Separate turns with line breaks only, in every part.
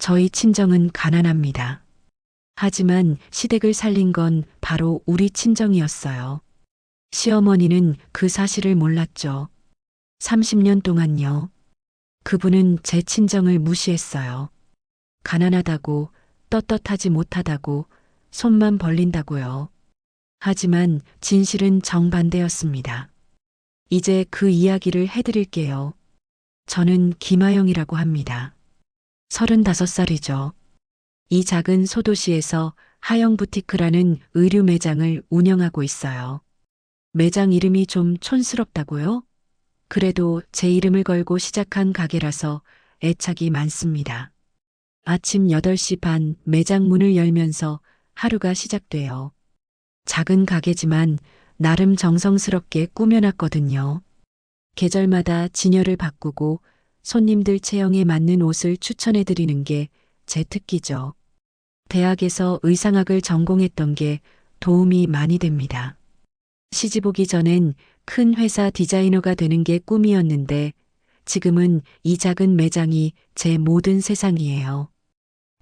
저희 친정은 가난합니다. 하지만 시댁을 살린 건 바로 우리 친정이었어요. 시어머니는 그 사실을 몰랐죠. 30년 동안요. 그분은 제 친정을 무시했어요. 가난하다고, 떳떳하지 못하다고, 손만 벌린다고요. 하지만 진실은 정반대였습니다. 이제 그 이야기를 해드릴게요. 저는 김아영이라고 합니다. 35살이죠. 이 작은 소도시에서 하영 부티크라는 의류 매장을 운영하고 있어요. 매장 이름이 좀 촌스럽다고요? 그래도 제 이름을 걸고 시작한 가게라서 애착이 많습니다. 아침 8시 반 매장 문을 열면서 하루가 시작돼요. 작은 가게지만 나름 정성스럽게 꾸며놨거든요. 계절마다 진열을 바꾸고 손님들 체형에 맞는 옷을 추천해드리는 게 제 특기죠. 대학에서 의상학을 전공했던 게 도움이 많이 됩니다. 시집 오기 전엔 큰 회사 디자이너가 되는 게 꿈이었는데 지금은 이 작은 매장이 제 모든 세상이에요.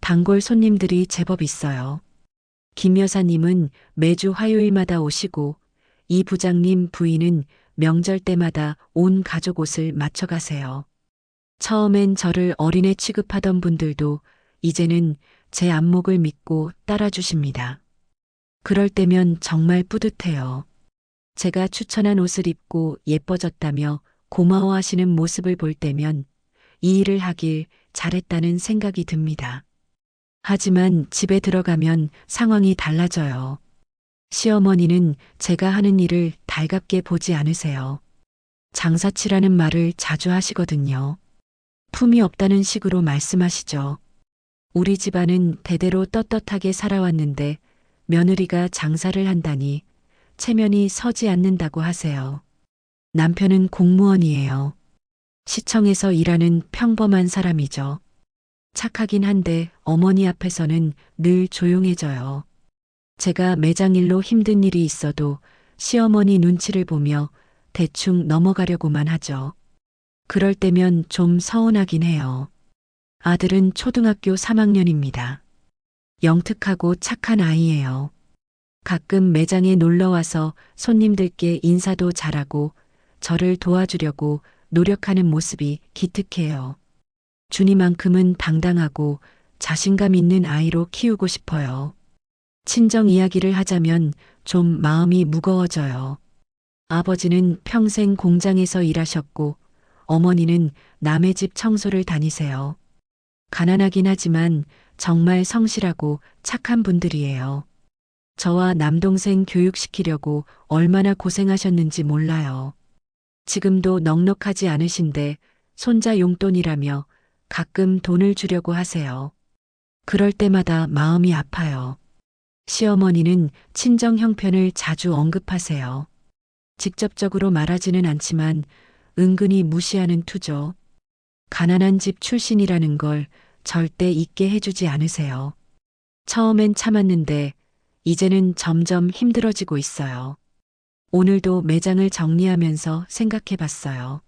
단골 손님들이 제법 있어요. 김 여사님은 매주 화요일마다 오시고 이 부장님 부인은 명절 때마다 온 가족 옷을 맞춰가세요. 처음엔 저를 어린애 취급하던 분들도 이제는 제 안목을 믿고 따라주십니다. 그럴 때면 정말 뿌듯해요. 제가 추천한 옷을 입고 예뻐졌다며 고마워하시는 모습을 볼 때면 이 일을 하길 잘했다는 생각이 듭니다. 하지만 집에 들어가면 상황이 달라져요. 시어머니는 제가 하는 일을 달갑게 보지 않으세요. 장사치라는 말을 자주 하시거든요. 품이 없다는 식으로 말씀하시죠. 우리 집안은 대대로 떳떳하게 살아왔는데 며느리가 장사를 한다니 체면이 서지 않는다고 하세요. 남편은 공무원이에요. 시청에서 일하는 평범한 사람이죠. 착하긴 한데 어머니 앞에서는 늘 조용해져요. 제가 매장 일로 힘든 일이 있어도 시어머니 눈치를 보며 대충 넘어가려고만 하죠. 그럴 때면 좀 서운하긴 해요. 아들은 초등학교 3학년입니다. 영특하고 착한 아이예요. 가끔 매장에 놀러와서 손님들께 인사도 잘하고 저를 도와주려고 노력하는 모습이 기특해요. 준이만큼은 당당하고 자신감 있는 아이로 키우고 싶어요. 친정 이야기를 하자면 좀 마음이 무거워져요. 아버지는 평생 공장에서 일하셨고 어머니는 남의 집 청소를 다니세요. 가난하긴 하지만 정말 성실하고 착한 분들이에요. 저와 남동생 교육시키려고 얼마나 고생하셨는지 몰라요. 지금도 넉넉하지 않으신데 손자 용돈이라며 가끔 돈을 주려고 하세요. 그럴 때마다 마음이 아파요. 시어머니는 친정 형편을 자주 언급하세요. 직접적으로 말하지는 않지만 은근히 무시하는 투죠. 가난한 집 출신이라는 걸 절대 잊게 해주지 않으세요. 처음엔 참았는데 이제는 점점 힘들어지고 있어요. 오늘도 매장을 정리하면서 생각해 봤어요.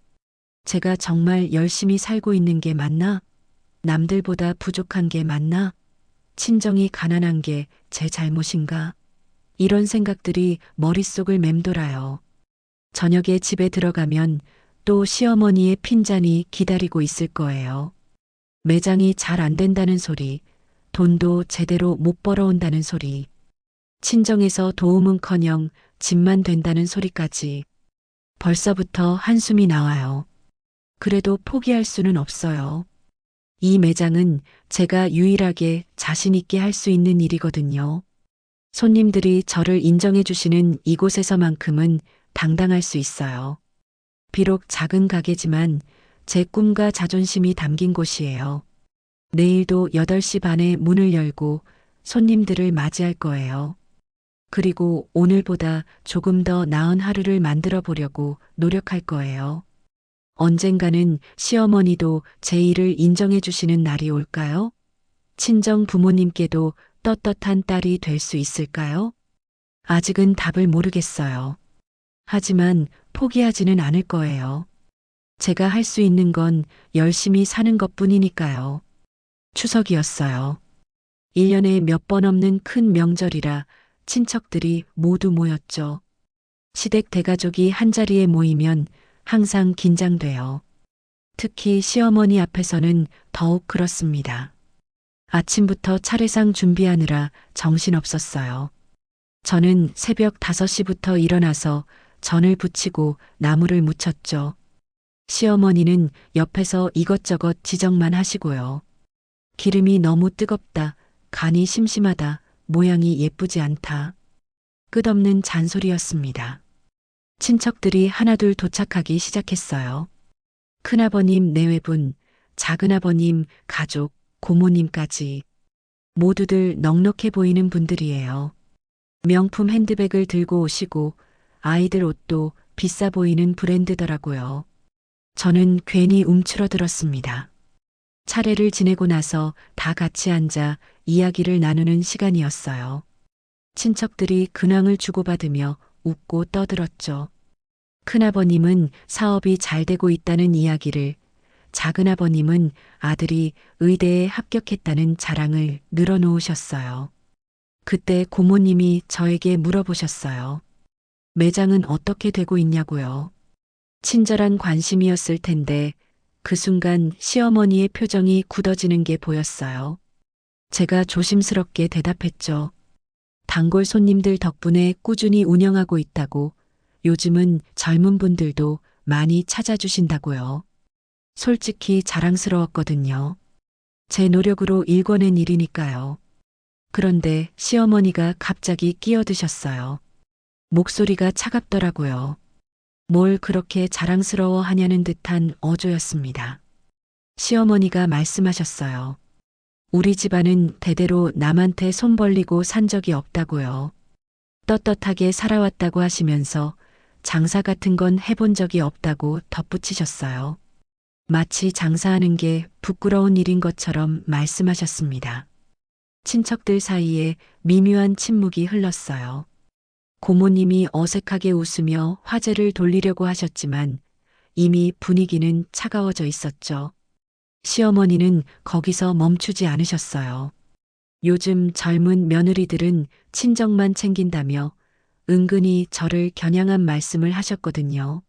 제가 정말 열심히 살고 있는 게 맞나? 남들보다 부족한 게 맞나? 친정이 가난한 게 제 잘못인가? 이런 생각들이 머릿속을 맴돌아요. 저녁에 집에 들어가면 또 시어머니의 핀잔이 기다리고 있을 거예요. 매장이 잘 안 된다는 소리, 돈도 제대로 못 벌어온다는 소리, 친정에서 도움은커녕 집만 된다는 소리까지 벌써부터 한숨이 나와요. 그래도 포기할 수는 없어요. 이 매장은 제가 유일하게 자신 있게 할 수 있는 일이거든요. 손님들이 저를 인정해 주시는 이곳에서만큼은 당당할 수 있어요. 비록 작은 가게지만 제 꿈과 자존심이 담긴 곳이에요. 내일도 8시 반에 문을 열고 손님들을 맞이할 거예요. 그리고 오늘보다 조금 더 나은 하루를 만들어 보려고 노력할 거예요. 언젠가는 시어머니도 제 일을 인정해 주시는 날이 올까요? 친정 부모님께도 떳떳한 딸이 될 수 있을까요? 아직은 답을 모르겠어요. 하지만 포기하지는 않을 거예요. 제가 할 수 있는 건 열심히 사는 것뿐이니까요. 추석이었어요. 1년에 몇 번 없는 큰 명절이라 친척들이 모두 모였죠. 시댁 대가족이 한자리에 모이면 항상 긴장돼요. 특히 시어머니 앞에서는 더욱 그렇습니다. 아침부터 차례상 준비하느라 정신없었어요. 저는 새벽 5시부터 일어나서 전을 부치고 나무를 묻혔죠. 시어머니는 옆에서 이것저것 지적만 하시고요. 기름이 너무 뜨겁다, 간이 심심하다, 모양이 예쁘지 않다. 끝없는 잔소리였습니다. 친척들이 하나둘 도착하기 시작했어요. 큰아버님 내외분, 작은아버님, 가족, 고모님까지 모두들 넉넉해 보이는 분들이에요. 명품 핸드백을 들고 오시고 아이들 옷도 비싸 보이는 브랜드더라고요. 저는 괜히 움츠러들었습니다. 차례를 지내고 나서 다 같이 앉아 이야기를 나누는 시간이었어요. 친척들이 근황을 주고받으며 웃고 떠들었죠. 큰아버님은 사업이 잘 되고 있다는 이야기를, 작은아버님은 아들이 의대에 합격했다는 자랑을 늘어놓으셨어요. 그때 고모님이 저에게 물어보셨어요. 매장은 어떻게 되고 있냐고요. 친절한 관심이었을 텐데 그 순간 시어머니의 표정이 굳어지는 게 보였어요. 제가 조심스럽게 대답했죠. 단골 손님들 덕분에 꾸준히 운영하고 있다고, 요즘은 젊은 분들도 많이 찾아주신다고요. 솔직히 자랑스러웠거든요. 제 노력으로 일궈낸 일이니까요. 그런데 시어머니가 갑자기 끼어드셨어요. 목소리가 차갑더라고요. 뭘 그렇게 자랑스러워 하냐는 듯한 어조였습니다. 시어머니가 말씀하셨어요. 우리 집안은 대대로 남한테 손 벌리고 산 적이 없다고요. 떳떳하게 살아왔다고 하시면서 장사 같은 건 해본 적이 없다고 덧붙이셨어요. 마치 장사하는 게 부끄러운 일인 것처럼 말씀하셨습니다. 친척들 사이에 미묘한 침묵이 흘렀어요. 고모님이 어색하게 웃으며 화제를 돌리려고 하셨지만 이미 분위기는 차가워져 있었죠. 시어머니는 거기서 멈추지 않으셨어요. 요즘 젊은 며느리들은 친정만 챙긴다며 은근히 저를 겨냥한 말씀을 하셨거든요.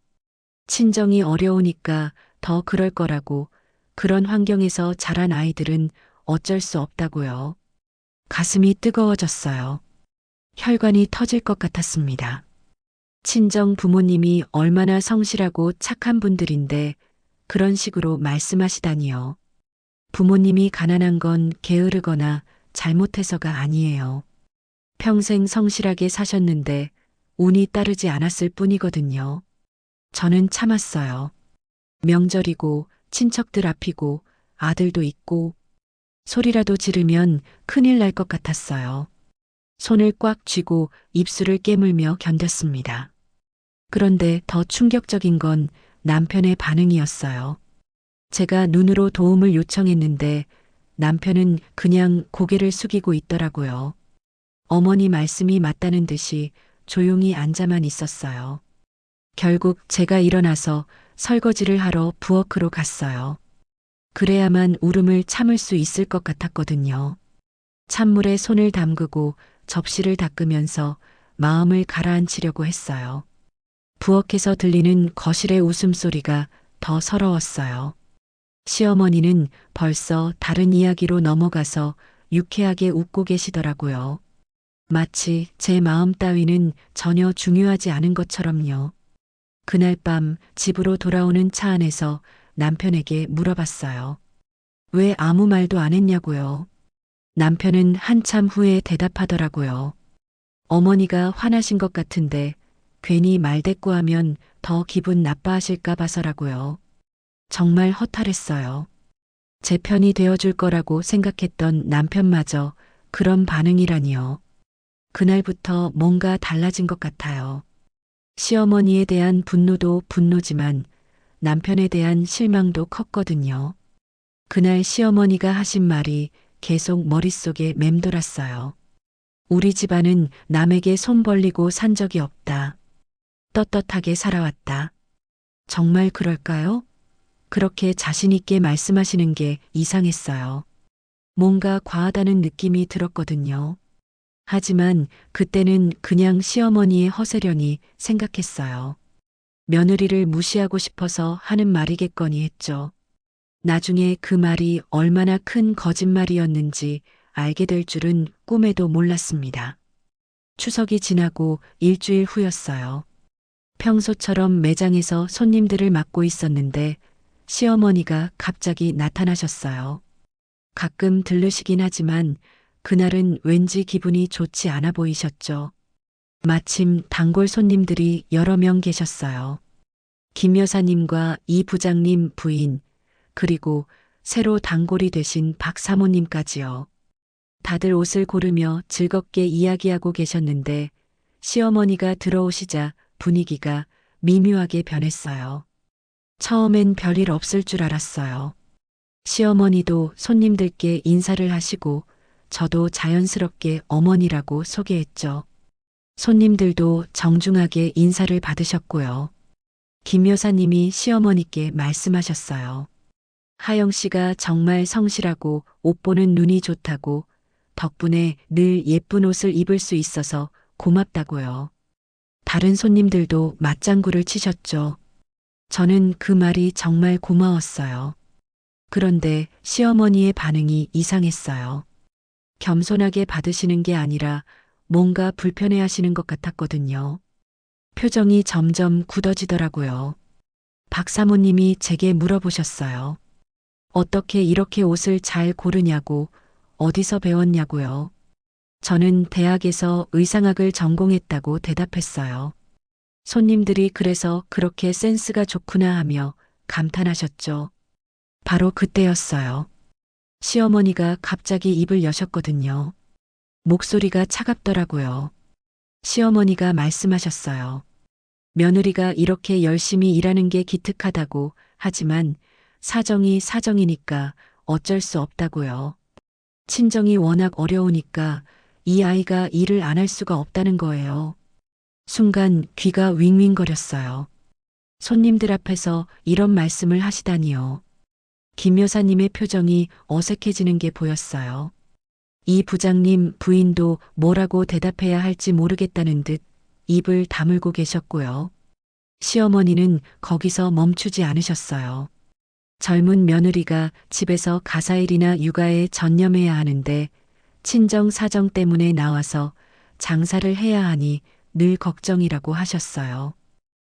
친정이 어려우니까 더 그럴 거라고, 그런 환경에서 자란 아이들은 어쩔 수 없다고요. 가슴이 뜨거워졌어요. 혈관이 터질 것 같았습니다. 친정 부모님이 얼마나 성실하고 착한 분들인데 그런 식으로 말씀하시다니요. 부모님이 가난한 건 게으르거나 잘못해서가 아니에요. 평생 성실하게 사셨는데 운이 따르지 않았을 뿐이거든요. 저는 참았어요. 명절이고 친척들 앞이고 아들도 있고 소리라도 지르면 큰일 날 것 같았어요. 손을 꽉 쥐고 입술을 깨물며 견뎠습니다. 그런데 더 충격적인 건 남편의 반응이었어요. 제가 눈으로 도움을 요청했는데 남편은 그냥 고개를 숙이고 있더라고요. 어머니 말씀이 맞다는 듯이 조용히 앉아만 있었어요. 결국 제가 일어나서 설거지를 하러 부엌으로 갔어요. 그래야만 울음을 참을 수 있을 것 같았거든요. 찬물에 손을 담그고 접시를 닦으면서 마음을 가라앉히려고 했어요. 부엌에서 들리는 거실의 웃음소리가 더 서러웠어요. 시어머니는 벌써 다른 이야기로 넘어가서 유쾌하게 웃고 계시더라고요. 마치 제 마음 따위는 전혀 중요하지 않은 것처럼요. 그날 밤 집으로 돌아오는 차 안에서 남편에게 물어봤어요. 왜 아무 말도 안 했냐고요. 남편은 한참 후에 대답하더라고요. 어머니가 화나신 것 같은데 괜히 말대꾸하면 더 기분 나빠하실까 봐서라고요. 정말 허탈했어요. 제 편이 되어줄 거라고 생각했던 남편마저 그런 반응이라니요. 그날부터 뭔가 달라진 것 같아요. 시어머니에 대한 분노도 분노지만 남편에 대한 실망도 컸거든요. 그날 시어머니가 하신 말이 계속 머릿속에 맴돌았어요. 우리 집안은 남에게 손 벌리고 산 적이 없다. 떳떳하게 살아왔다. 정말 그럴까요? 그렇게 자신있게 말씀하시는 게 이상했어요. 뭔가 과하다는 느낌이 들었거든요. 하지만 그때는 그냥 시어머니의 허세려니 생각했어요. 며느리를 무시하고 싶어서 하는 말이겠거니 했죠. 나중에 그 말이 얼마나 큰 거짓말이었는지 알게 될 줄은 꿈에도 몰랐습니다. 추석이 지나고 일주일 후였어요. 평소처럼 매장에서 손님들을 맡고 있었는데 시어머니가 갑자기 나타나셨어요. 가끔 들르시긴 하지만 그날은 왠지 기분이 좋지 않아 보이셨죠. 마침 단골 손님들이 여러 명 계셨어요. 김 여사님과 이 부장님 부인, 그리고 새로 단골이 되신 박 사모님까지요. 다들 옷을 고르며 즐겁게 이야기하고 계셨는데 시어머니가 들어오시자 분위기가 미묘하게 변했어요. 처음엔 별일 없을 줄 알았어요. 시어머니도 손님들께 인사를 하시고 저도 자연스럽게 어머니라고 소개했죠. 손님들도 정중하게 인사를 받으셨고요. 김 여사님이 시어머니께 말씀하셨어요. 하영 씨가 정말 성실하고 옷 보는 눈이 좋다고 덕분에 늘 예쁜 옷을 입을 수 있어서 고맙다고요. 다른 손님들도 맞장구를 치셨죠. 저는 그 말이 정말 고마웠어요. 그런데 시어머니의 반응이 이상했어요. 겸손하게 받으시는 게 아니라 뭔가 불편해 하시는 것 같았거든요. 표정이 점점 굳어지더라고요. 박 사모님이 제게 물어보셨어요. 어떻게 이렇게 옷을 잘 고르냐고, 어디서 배웠냐고요. 저는 대학에서 의상학을 전공했다고 대답했어요. 손님들이 그래서 그렇게 센스가 좋구나 하며 감탄하셨죠. 바로 그때였어요. 시어머니가 갑자기 입을 여셨거든요. 목소리가 차갑더라고요. 시어머니가 말씀하셨어요. 며느리가 이렇게 열심히 일하는 게 기특하다고, 하지만 사정이 사정이니까 어쩔 수 없다고요. 친정이 워낙 어려우니까 이 아이가 일을 안 할 수가 없다는 거예요. 순간 귀가 윙윙거렸어요. 손님들 앞에서 이런 말씀을 하시다니요. 김 여사님의 표정이 어색해지는 게 보였어요. 이 부장님 부인도 뭐라고 대답해야 할지 모르겠다는 듯 입을 다물고 계셨고요. 시어머니는 거기서 멈추지 않으셨어요. 젊은 며느리가 집에서 가사일이나 육아에 전념해야 하는데 친정 사정 때문에 나와서 장사를 해야 하니 늘 걱정이라고 하셨어요.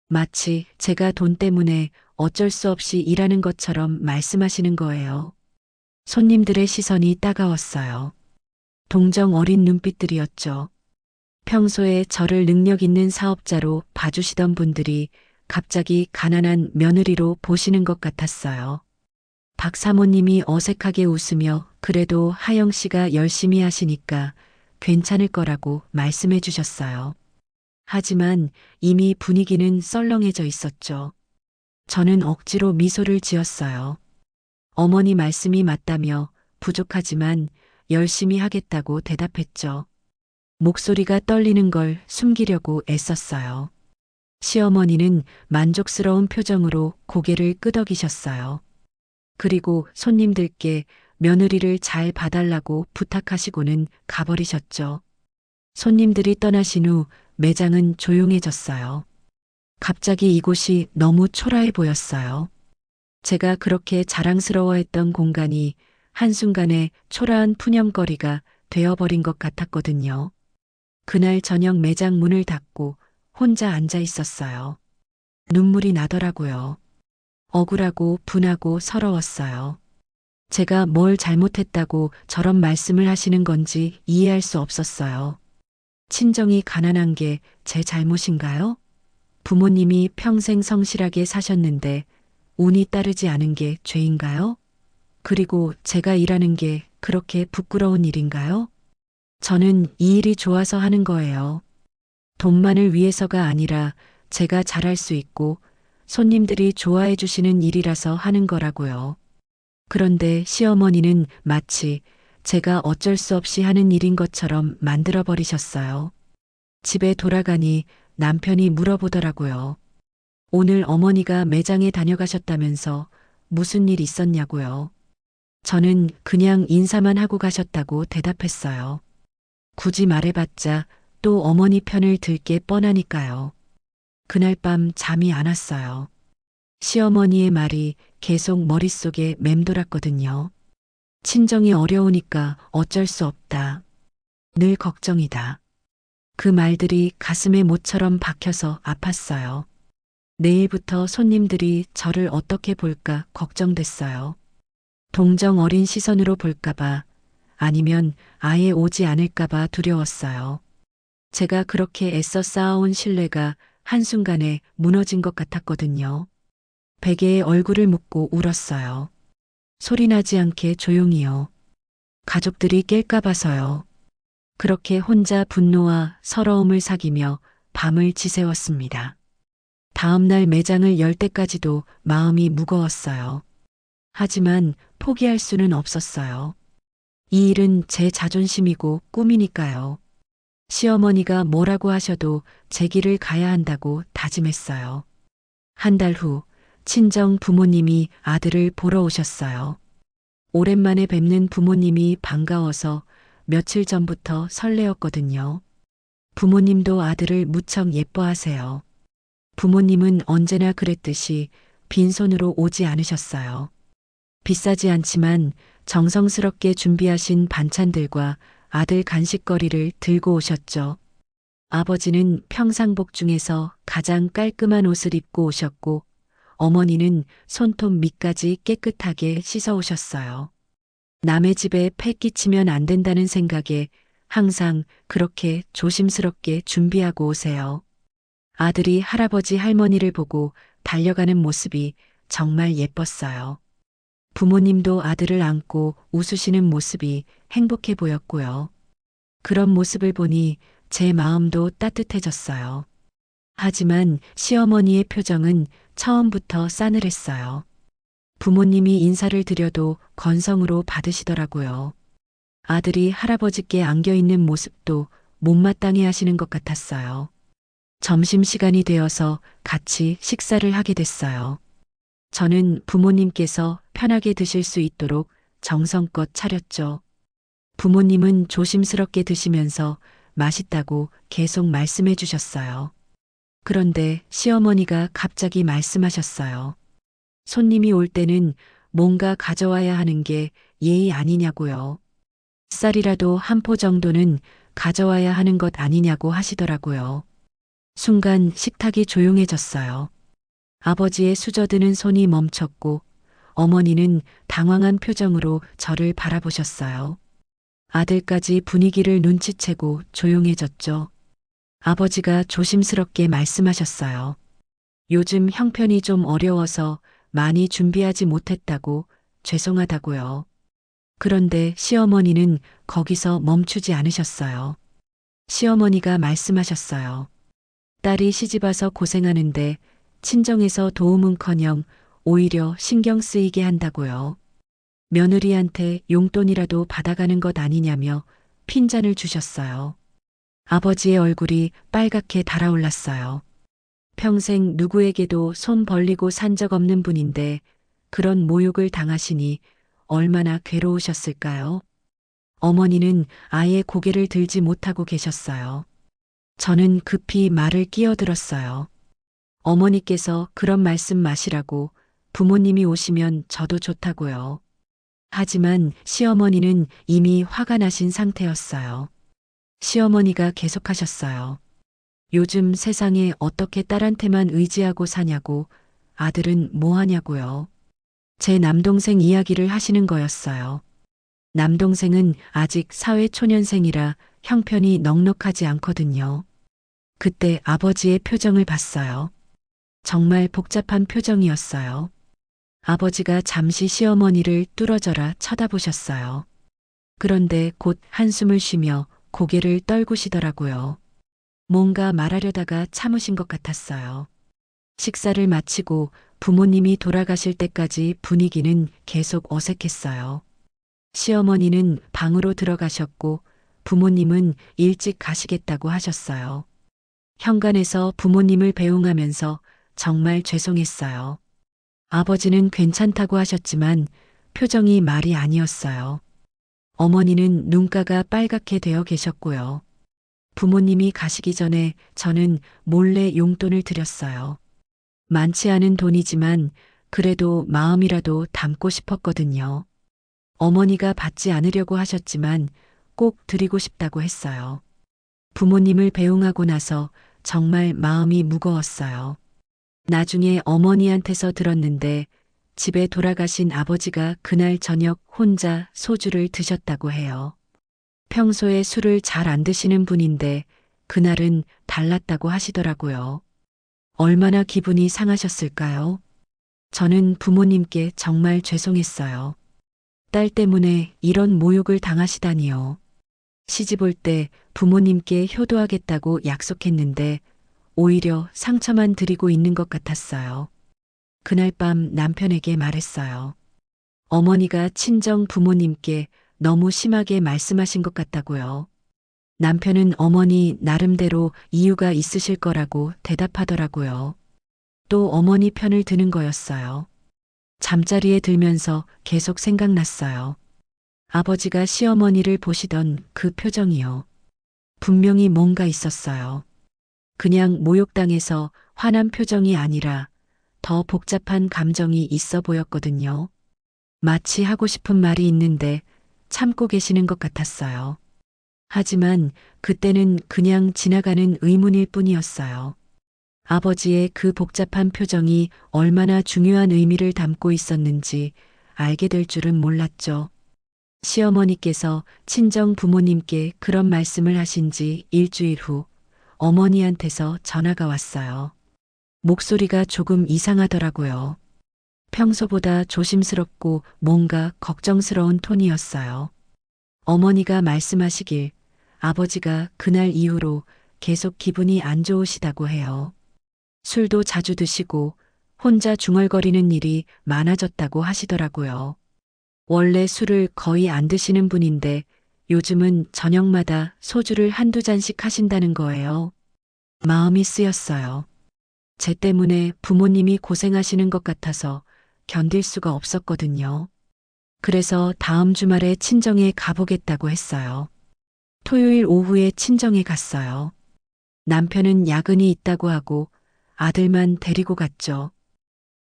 마치 제가 돈 때문에 어쩔 수 없이 일하는 것처럼 말씀하시는 거예요. 손님들의 시선이 따가웠어요. 동정 어린 눈빛들이었죠. 평소에 저를 능력 있는 사업자로 봐주시던 분들이 갑자기 가난한 며느리로 보시는 것 같았어요. 박 사모님이 어색하게 웃으며 그래도 하영 씨가 열심히 하시니까 괜찮을 거라고 말씀해 주셨어요. 하지만 이미 분위기는 썰렁해져 있었죠. 저는 억지로 미소를 지었어요. 어머니 말씀이 맞다며 부족하지만 열심히 하겠다고 대답했죠. 목소리가 떨리는 걸 숨기려고 애썼어요. 시어머니는 만족스러운 표정으로 고개를 끄덕이셨어요. 그리고 손님들께 며느리를 잘 봐달라고 부탁하시고는 가버리셨죠. 손님들이 떠나신 후 매장은 조용해졌어요. 갑자기 이곳이 너무 초라해 보였어요. 제가 그렇게 자랑스러워했던 공간이 한순간에 초라한 푸념거리가 되어버린 것 같았거든요. 그날 저녁 매장 문을 닫고 혼자 앉아 있었어요. 눈물이 나더라고요. 억울하고 분하고 서러웠어요. 제가 뭘 잘못했다고 저런 말씀을 하시는 건지 이해할 수 없었어요. 친정이 가난한 게 제 잘못인가요? 부모님이 평생 성실하게 사셨는데 운이 따르지 않은 게 죄인가요? 그리고 제가 일하는 게 그렇게 부끄러운 일인가요? 저는 이 일이 좋아서 하는 거예요. 돈만을 위해서가 아니라 제가 잘할 수 있고 손님들이 좋아해 주시는 일이라서 하는 거라고요. 그런데 시어머니는 마치 제가 어쩔 수 없이 하는 일인 것처럼 만들어 버리셨어요. 집에 돌아가니 남편이 물어보더라고요. 오늘 어머니가 매장에 다녀가셨다면서 무슨 일 있었냐고요. 저는 그냥 인사만 하고 가셨다고 대답했어요. 굳이 말해봤자 또 어머니 편을 들 게 뻔하니까요. 그날 밤 잠이 안 왔어요. 시어머니의 말이 계속 머릿속에 맴돌았거든요. 친정이 어려우니까 어쩔 수 없다. 늘 걱정이다. 그 말들이 가슴에 못처럼 박혀서 아팠어요. 내일부터 손님들이 저를 어떻게 볼까 걱정됐어요. 동정 어린 시선으로 볼까봐 아니면 아예 오지 않을까봐 두려웠어요. 제가 그렇게 애써 쌓아온 신뢰가 한순간에 무너진 것 같았거든요. 베개에 얼굴을 묻고 울었어요. 소리나지 않게 조용히요. 가족들이 깰까 봐서요. 그렇게 혼자 분노와 서러움을 사귀며 밤을 지새웠습니다. 다음 날 매장을 열 때까지도 마음이 무거웠어요. 하지만 포기할 수는 없었어요. 이 일은 제 자존심이고 꿈이니까요. 시어머니가 뭐라고 하셔도 제 길을 가야 한다고 다짐했어요. 한 달 후 친정 부모님이 아들을 보러 오셨어요. 오랜만에 뵙는 부모님이 반가워서 며칠 전부터 설레었거든요. 부모님도 아들을 무척 예뻐하세요. 부모님은 언제나 그랬듯이 빈손으로 오지 않으셨어요. 비싸지 않지만 정성스럽게 준비하신 반찬들과 아들 간식거리를 들고 오셨죠. 아버지는 평상복 중에서 가장 깔끔한 옷을 입고 오셨고, 어머니는 손톱 밑까지 깨끗하게 씻어 오셨어요. 남의 집에 패 끼치면 안 된다는 생각에 항상 그렇게 조심스럽게 준비하고 오세요. 아들이 할아버지 할머니를 보고 달려가는 모습이 정말 예뻤어요. 부모님도 아들을 안고 웃으시는 모습이 행복해 보였고요. 그런 모습을 보니 제 마음도 따뜻해졌어요. 하지만 시어머니의 표정은 처음부터 싸늘했어요. 부모님이 인사를 드려도 건성으로 받으시더라고요. 아들이 할아버지께 안겨있는 모습도 못마땅해 하시는 것 같았어요. 점심시간이 되어서 같이 식사를 하게 됐어요. 저는 부모님께서 편하게 드실 수 있도록 정성껏 차렸죠. 부모님은 조심스럽게 드시면서 맛있다고 계속 말씀해 주셨어요. 그런데 시어머니가 갑자기 말씀하셨어요. 손님이 올 때는 뭔가 가져와야 하는 게 예의 아니냐고요. 쌀이라도 한 포 정도는 가져와야 하는 것 아니냐고 하시더라고요. 순간 식탁이 조용해졌어요. 아버지의 수저드는 손이 멈췄고 어머니는 당황한 표정으로 저를 바라보셨어요. 아들까지 분위기를 눈치채고 조용해졌죠. 아버지가 조심스럽게 말씀하셨어요. 요즘 형편이 좀 어려워서 많이 준비하지 못했다고 죄송하다고요. 그런데 시어머니는 거기서 멈추지 않으셨어요. 시어머니가 말씀하셨어요. 딸이 시집와서 고생하는데 친정에서 도움은커녕 오히려 신경 쓰이게 한다고요. 며느리한테 용돈이라도 받아가는 것 아니냐며 핀잔을 주셨어요. 아버지의 얼굴이 빨갛게 달아올랐어요. 평생 누구에게도 손 벌리고 산 적 없는 분인데 그런 모욕을 당하시니 얼마나 괴로우셨을까요? 어머니는 아예 고개를 들지 못하고 계셨어요. 저는 급히 말을 끼어들었어요. 어머니께서 그런 말씀 마시라고 부모님이 오시면 저도 좋다고요. 하지만 시어머니는 이미 화가 나신 상태였어요. 시어머니가 계속하셨어요. 요즘 세상에 어떻게 딸한테만 의지하고 사냐고, 아들은 뭐 하냐고요. 제 남동생 이야기를 하시는 거였어요. 남동생은 아직 사회초년생이라 형편이 넉넉하지 않거든요. 그때 아버지의 표정을 봤어요. 정말 복잡한 표정이었어요. 아버지가 잠시 시어머니를 뚫어져라 쳐다보셨어요. 그런데 곧 한숨을 쉬며 고개를 떨구시더라고요. 뭔가 말하려다가 참으신 것 같았어요. 식사를 마치고 부모님이 돌아가실 때까지 분위기는 계속 어색했어요. 시어머니는 방으로 들어가셨고 부모님은 일찍 가시겠다고 하셨어요. 현관에서 부모님을 배웅하면서 정말 죄송했어요. 아버지는 괜찮다고 하셨지만 표정이 말이 아니었어요. 어머니는 눈가가 빨갛게 되어 계셨고요. 부모님이 가시기 전에 저는 몰래 용돈을 드렸어요. 많지 않은 돈이지만 그래도 마음이라도 담고 싶었거든요. 어머니가 받지 않으려고 하셨지만 꼭 드리고 싶다고 했어요. 부모님을 배웅하고 나서 정말 마음이 무거웠어요. 나중에 어머니한테서 들었는데 집에 돌아가신 아버지가 그날 저녁 혼자 소주를 드셨다고 해요. 평소에 술을 잘 안 드시는 분인데 그날은 달랐다고 하시더라고요. 얼마나 기분이 상하셨을까요? 저는 부모님께 정말 죄송했어요. 딸 때문에 이런 모욕을 당하시다니요. 시집 올 때 부모님께 효도하겠다고 약속했는데 오히려 상처만 드리고 있는 것 같았어요. 그날 밤 남편에게 말했어요. 어머니가 친정 부모님께 너무 심하게 말씀하신 것 같다고요. 남편은 어머니 나름대로 이유가 있으실 거라고 대답하더라고요. 또 어머니 편을 드는 거였어요. 잠자리에 들면서 계속 생각났어요. 아버지가 시어머니를 보시던 그 표정이요. 분명히 뭔가 있었어요. 그냥 모욕당해서 화난 표정이 아니라 더 복잡한 감정이 있어 보였거든요. 마치 하고 싶은 말이 있는데 참고 계시는 것 같았어요. 하지만 그때는 그냥 지나가는 의문일 뿐이었어요. 아버지의 그 복잡한 표정이 얼마나 중요한 의미를 담고 있었는지 알게 될 줄은 몰랐죠. 시어머니께서 친정 부모님께 그런 말씀을 하신 지 일주일 후 어머니한테서 전화가 왔어요. 목소리가 조금 이상하더라고요. 평소보다 조심스럽고 뭔가 걱정스러운 톤이었어요. 어머니가 말씀하시길 아버지가 그날 이후로 계속 기분이 안 좋으시다고 해요. 술도 자주 드시고 혼자 중얼거리는 일이 많아졌다고 하시더라고요. 원래 술을 거의 안 드시는 분인데 요즘은 저녁마다 소주를 한두 잔씩 하신다는 거예요. 마음이 쓰였어요. 제 때문에 부모님이 고생하시는 것 같아서 견딜 수가 없었거든요. 그래서 다음 주말에 친정에 가보겠다고 했어요. 토요일 오후에 친정에 갔어요. 남편은 야근이 있다고 하고 아들만 데리고 갔죠.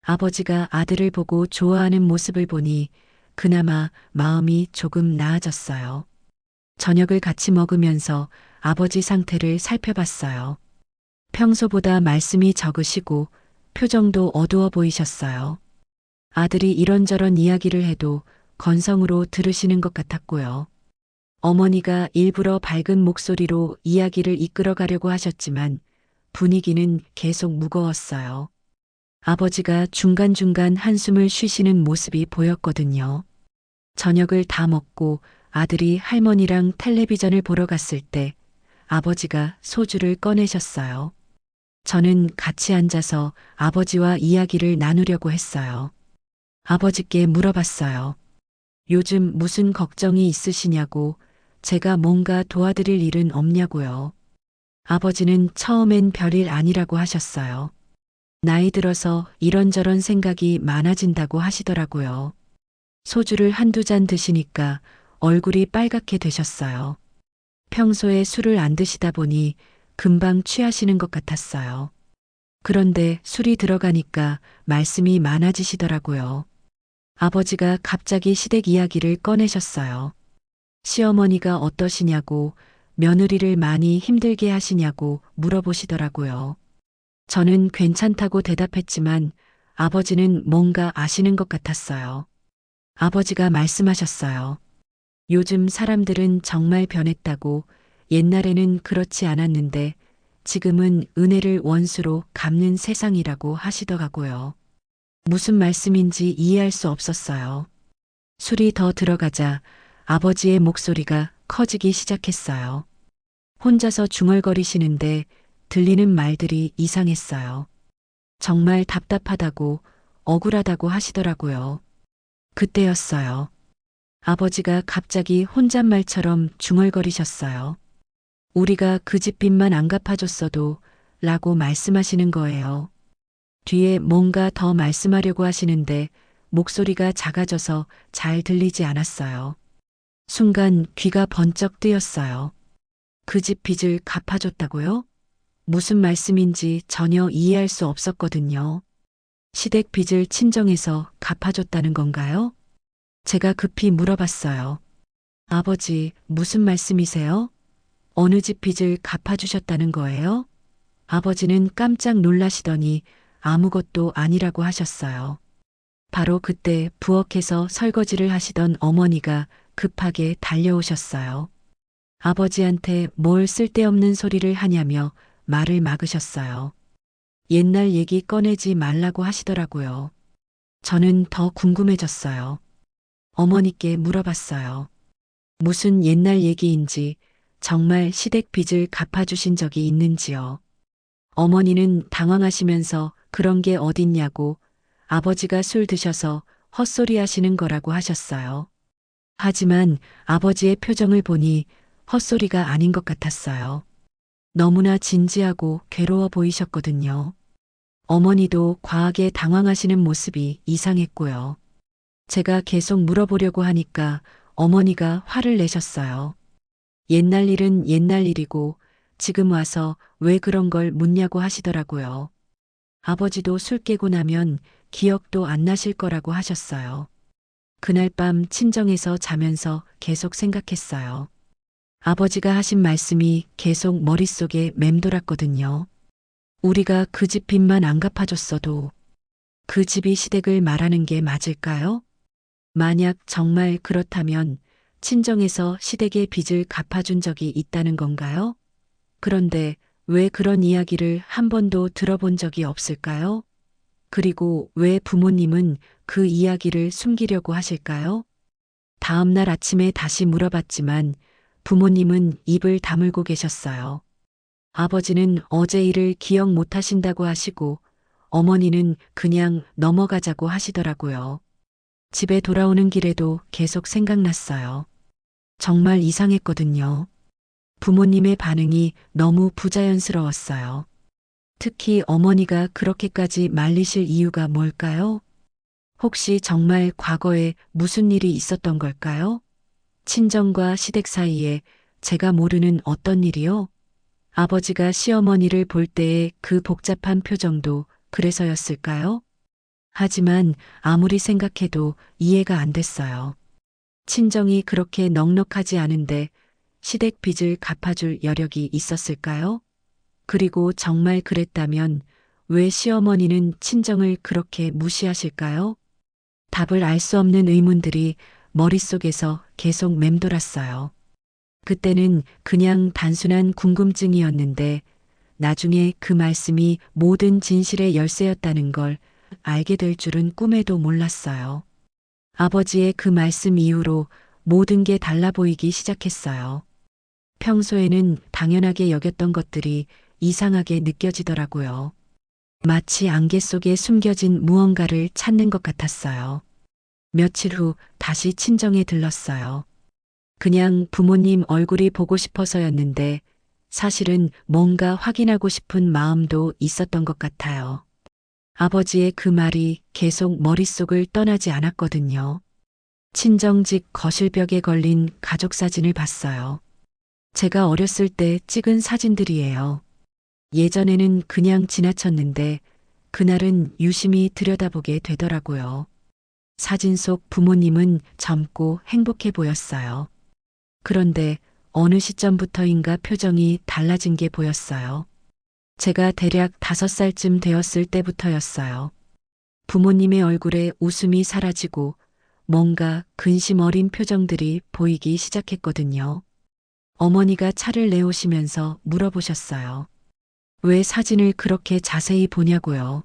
아버지가 아들을 보고 좋아하는 모습을 보니 그나마 마음이 조금 나아졌어요. 저녁을 같이 먹으면서 아버지 상태를 살펴봤어요. 평소보다 말씀이 적으시고 표정도 어두워 보이셨어요. 아들이 이런저런 이야기를 해도 건성으로 들으시는 것 같았고요. 어머니가 일부러 밝은 목소리로 이야기를 이끌어가려고 하셨지만 분위기는 계속 무거웠어요. 아버지가 중간중간 한숨을 쉬시는 모습이 보였거든요. 저녁을 다 먹고 아들이 할머니랑 텔레비전을 보러 갔을 때 아버지가 소주를 꺼내셨어요. 저는 같이 앉아서 아버지와 이야기를 나누려고 했어요. 아버지께 물어봤어요. 요즘 무슨 걱정이 있으시냐고, 제가 뭔가 도와드릴 일은 없냐고요. 아버지는 처음엔 별일 아니라고 하셨어요. 나이 들어서 이런저런 생각이 많아진다고 하시더라고요. 소주를 한두 잔 드시니까 얼굴이 빨갛게 되셨어요. 평소에 술을 안 드시다 보니 금방 취하시는 것 같았어요. 그런데 술이 들어가니까 말씀이 많아지시더라고요. 아버지가 갑자기 시댁 이야기를 꺼내셨어요. 시어머니가 어떠시냐고, 며느리를 많이 힘들게 하시냐고 물어보시더라고요. 저는 괜찮다고 대답했지만 아버지는 뭔가 아시는 것 같았어요. 아버지가 말씀하셨어요. 요즘 사람들은 정말 변했다고, 옛날에는 그렇지 않았는데 지금은 은혜를 원수로 갚는 세상이라고 하시더라고요. 무슨 말씀인지 이해할 수 없었어요. 술이 더 들어가자 아버지의 목소리가 커지기 시작했어요. 혼자서 중얼거리시는데 들리는 말들이 이상했어요. 정말 답답하다고, 억울하다고 하시더라고요. 그때였어요. 아버지가 갑자기 혼잣말처럼 중얼거리셨어요. 우리가 그 집 빚만 안 갚아줬어도 라고 말씀하시는 거예요. 뒤에 뭔가 더 말씀하려고 하시는데 목소리가 작아져서 잘 들리지 않았어요. 순간 귀가 번쩍 뜨였어요. 그 집 빚을 갚아줬다고요? 무슨 말씀인지 전혀 이해할 수 없었거든요. 시댁 빚을 친정에서 갚아줬다는 건가요? 제가 급히 물어봤어요. 아버지, 무슨 말씀이세요? 어느 집 빚을 갚아주셨다는 거예요? 아버지는 깜짝 놀라시더니 아무것도 아니라고 하셨어요. 바로 그때 부엌에서 설거지를 하시던 어머니가 급하게 달려오셨어요. 아버지한테 뭘 쓸데없는 소리를 하냐며 말을 막으셨어요. 옛날 얘기 꺼내지 말라고 하시더라고요. 저는 더 궁금해졌어요. 어머니께 물어봤어요. 무슨 옛날 얘기인지, 정말 시댁 빚을 갚아주신 적이 있는지요. 어머니는 당황하시면서 그런 게 어딨냐고 아버지가 술 드셔서 헛소리 하시는 거라고 하셨어요. 하지만 아버지의 표정을 보니 헛소리가 아닌 것 같았어요. 너무나 진지하고 괴로워 보이셨거든요. 어머니도 과하게 당황하시는 모습이 이상했고요. 제가 계속 물어보려고 하니까 어머니가 화를 내셨어요. 옛날 일은 옛날 일이고 지금 와서 왜 그런 걸 묻냐고 하시더라고요. 아버지도 술 깨고 나면 기억도 안 나실 거라고 하셨어요. 그날 밤 친정에서 자면서 계속 생각했어요. 아버지가 하신 말씀이 계속 머릿속에 맴돌았거든요. 우리가 그 집 빚만 안 갚아줬어도 그 집이 시댁을 말하는 게 맞을까요? 만약 정말 그렇다면 친정에서 시댁의 빚을 갚아준 적이 있다는 건가요? 그런데 왜 그런 이야기를 한 번도 들어본 적이 없을까요? 그리고 왜 부모님은 그 이야기를 숨기려고 하실까요? 다음 날 아침에 다시 물어봤지만 부모님은 입을 다물고 계셨어요. 아버지는 어제 일을 기억 못 하신다고 하시고 어머니는 그냥 넘어가자고 하시더라고요. 집에 돌아오는 길에도 계속 생각났어요. 정말 이상했거든요. 부모님의 반응이 너무 부자연스러웠어요. 특히 어머니가 그렇게까지 말리실 이유가 뭘까요? 혹시 정말 과거에 무슨 일이 있었던 걸까요? 친정과 시댁 사이에 제가 모르는 어떤 일이요? 아버지가 시어머니를 볼 때의 그 복잡한 표정도 그래서였을까요? 하지만 아무리 생각해도 이해가 안 됐어요. 친정이 그렇게 넉넉하지 않은데 시댁 빚을 갚아줄 여력이 있었을까요? 그리고 정말 그랬다면 왜 시어머니는 친정을 그렇게 무시하실까요? 답을 알 수 없는 의문들이 머릿속에서 계속 맴돌았어요. 그때는 그냥 단순한 궁금증이었는데 나중에 그 말씀이 모든 진실의 열쇠였다는 걸 알게 될 줄은 꿈에도 몰랐어요. 아버지의 그 말씀 이후로 모든 게 달라 보이기 시작했어요. 평소에는 당연하게 여겼던 것들이 이상하게 느껴지더라고요. 마치 안개 속에 숨겨진 무언가를 찾는 것 같았어요. 며칠 후 다시 친정에 들렀어요. 그냥 부모님 얼굴이 보고 싶어서였는데 사실은 뭔가 확인하고 싶은 마음도 있었던 것 같아요. 아버지의 그 말이 계속 머릿속을 떠나지 않았거든요. 친정집 거실벽에 걸린 가족 사진을 봤어요. 제가 어렸을 때 찍은 사진들이에요. 예전에는 그냥 지나쳤는데 그날은 유심히 들여다보게 되더라고요. 사진 속 부모님은 젊고 행복해 보였어요. 그런데 어느 시점부터인가 표정이 달라진 게 보였어요. 제가 대략 5살쯤 되었을 때부터였어요. 부모님의 얼굴에 웃음이 사라지고 뭔가 근심 어린 표정들이 보이기 시작했거든요. 어머니가 차를 내오시면서 물어보셨어요. 왜 사진을 그렇게 자세히 보냐고요.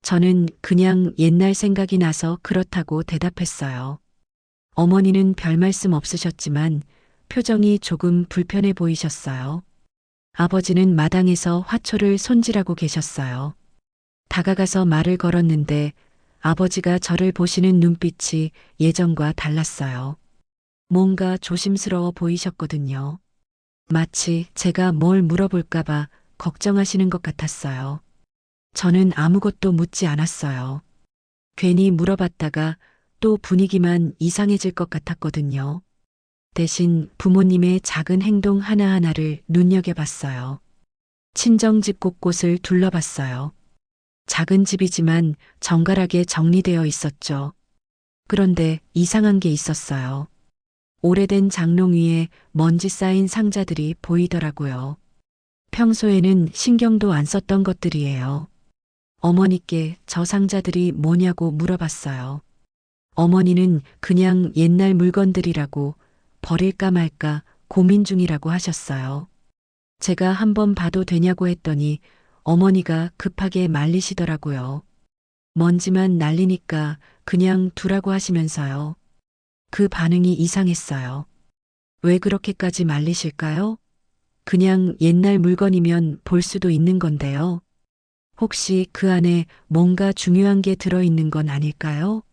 저는 그냥 옛날 생각이 나서 그렇다고 대답했어요. 어머니는 별 말씀 없으셨지만 표정이 조금 불편해 보이셨어요. 아버지는 마당에서 화초를 손질하고 계셨어요. 다가가서 말을 걸었는데 아버지가 저를 보시는 눈빛이 예전과 달랐어요. 뭔가 조심스러워 보이셨거든요. 마치 제가 뭘 물어볼까봐 걱정하시는 것 같았어요. 저는 아무것도 묻지 않았어요. 괜히 물어봤다가 또 분위기만 이상해질 것 같았거든요. 대신 부모님의 작은 행동 하나하나를 눈여겨봤어요. 친정집 곳곳을 둘러봤어요. 작은 집이지만 정갈하게 정리되어 있었죠. 그런데 이상한 게 있었어요. 오래된 장롱 위에 먼지 쌓인 상자들이 보이더라고요. 평소에는 신경도 안 썼던 것들이에요. 어머니께 저 상자들이 뭐냐고 물어봤어요. 어머니는 그냥 옛날 물건들이라고 버릴까 말까 고민 중이라고 하셨어요. 제가 한번 봐도 되냐고 했더니 어머니가 급하게 말리시더라고요. 먼지만 날리니까 그냥 두라고 하시면서요. 그 반응이 이상했어요. 왜 그렇게까지 말리실까요? 그냥 옛날 물건이면 볼 수도 있는 건데요. 혹시 그 안에 뭔가 중요한 게 들어있는 건 아닐까요?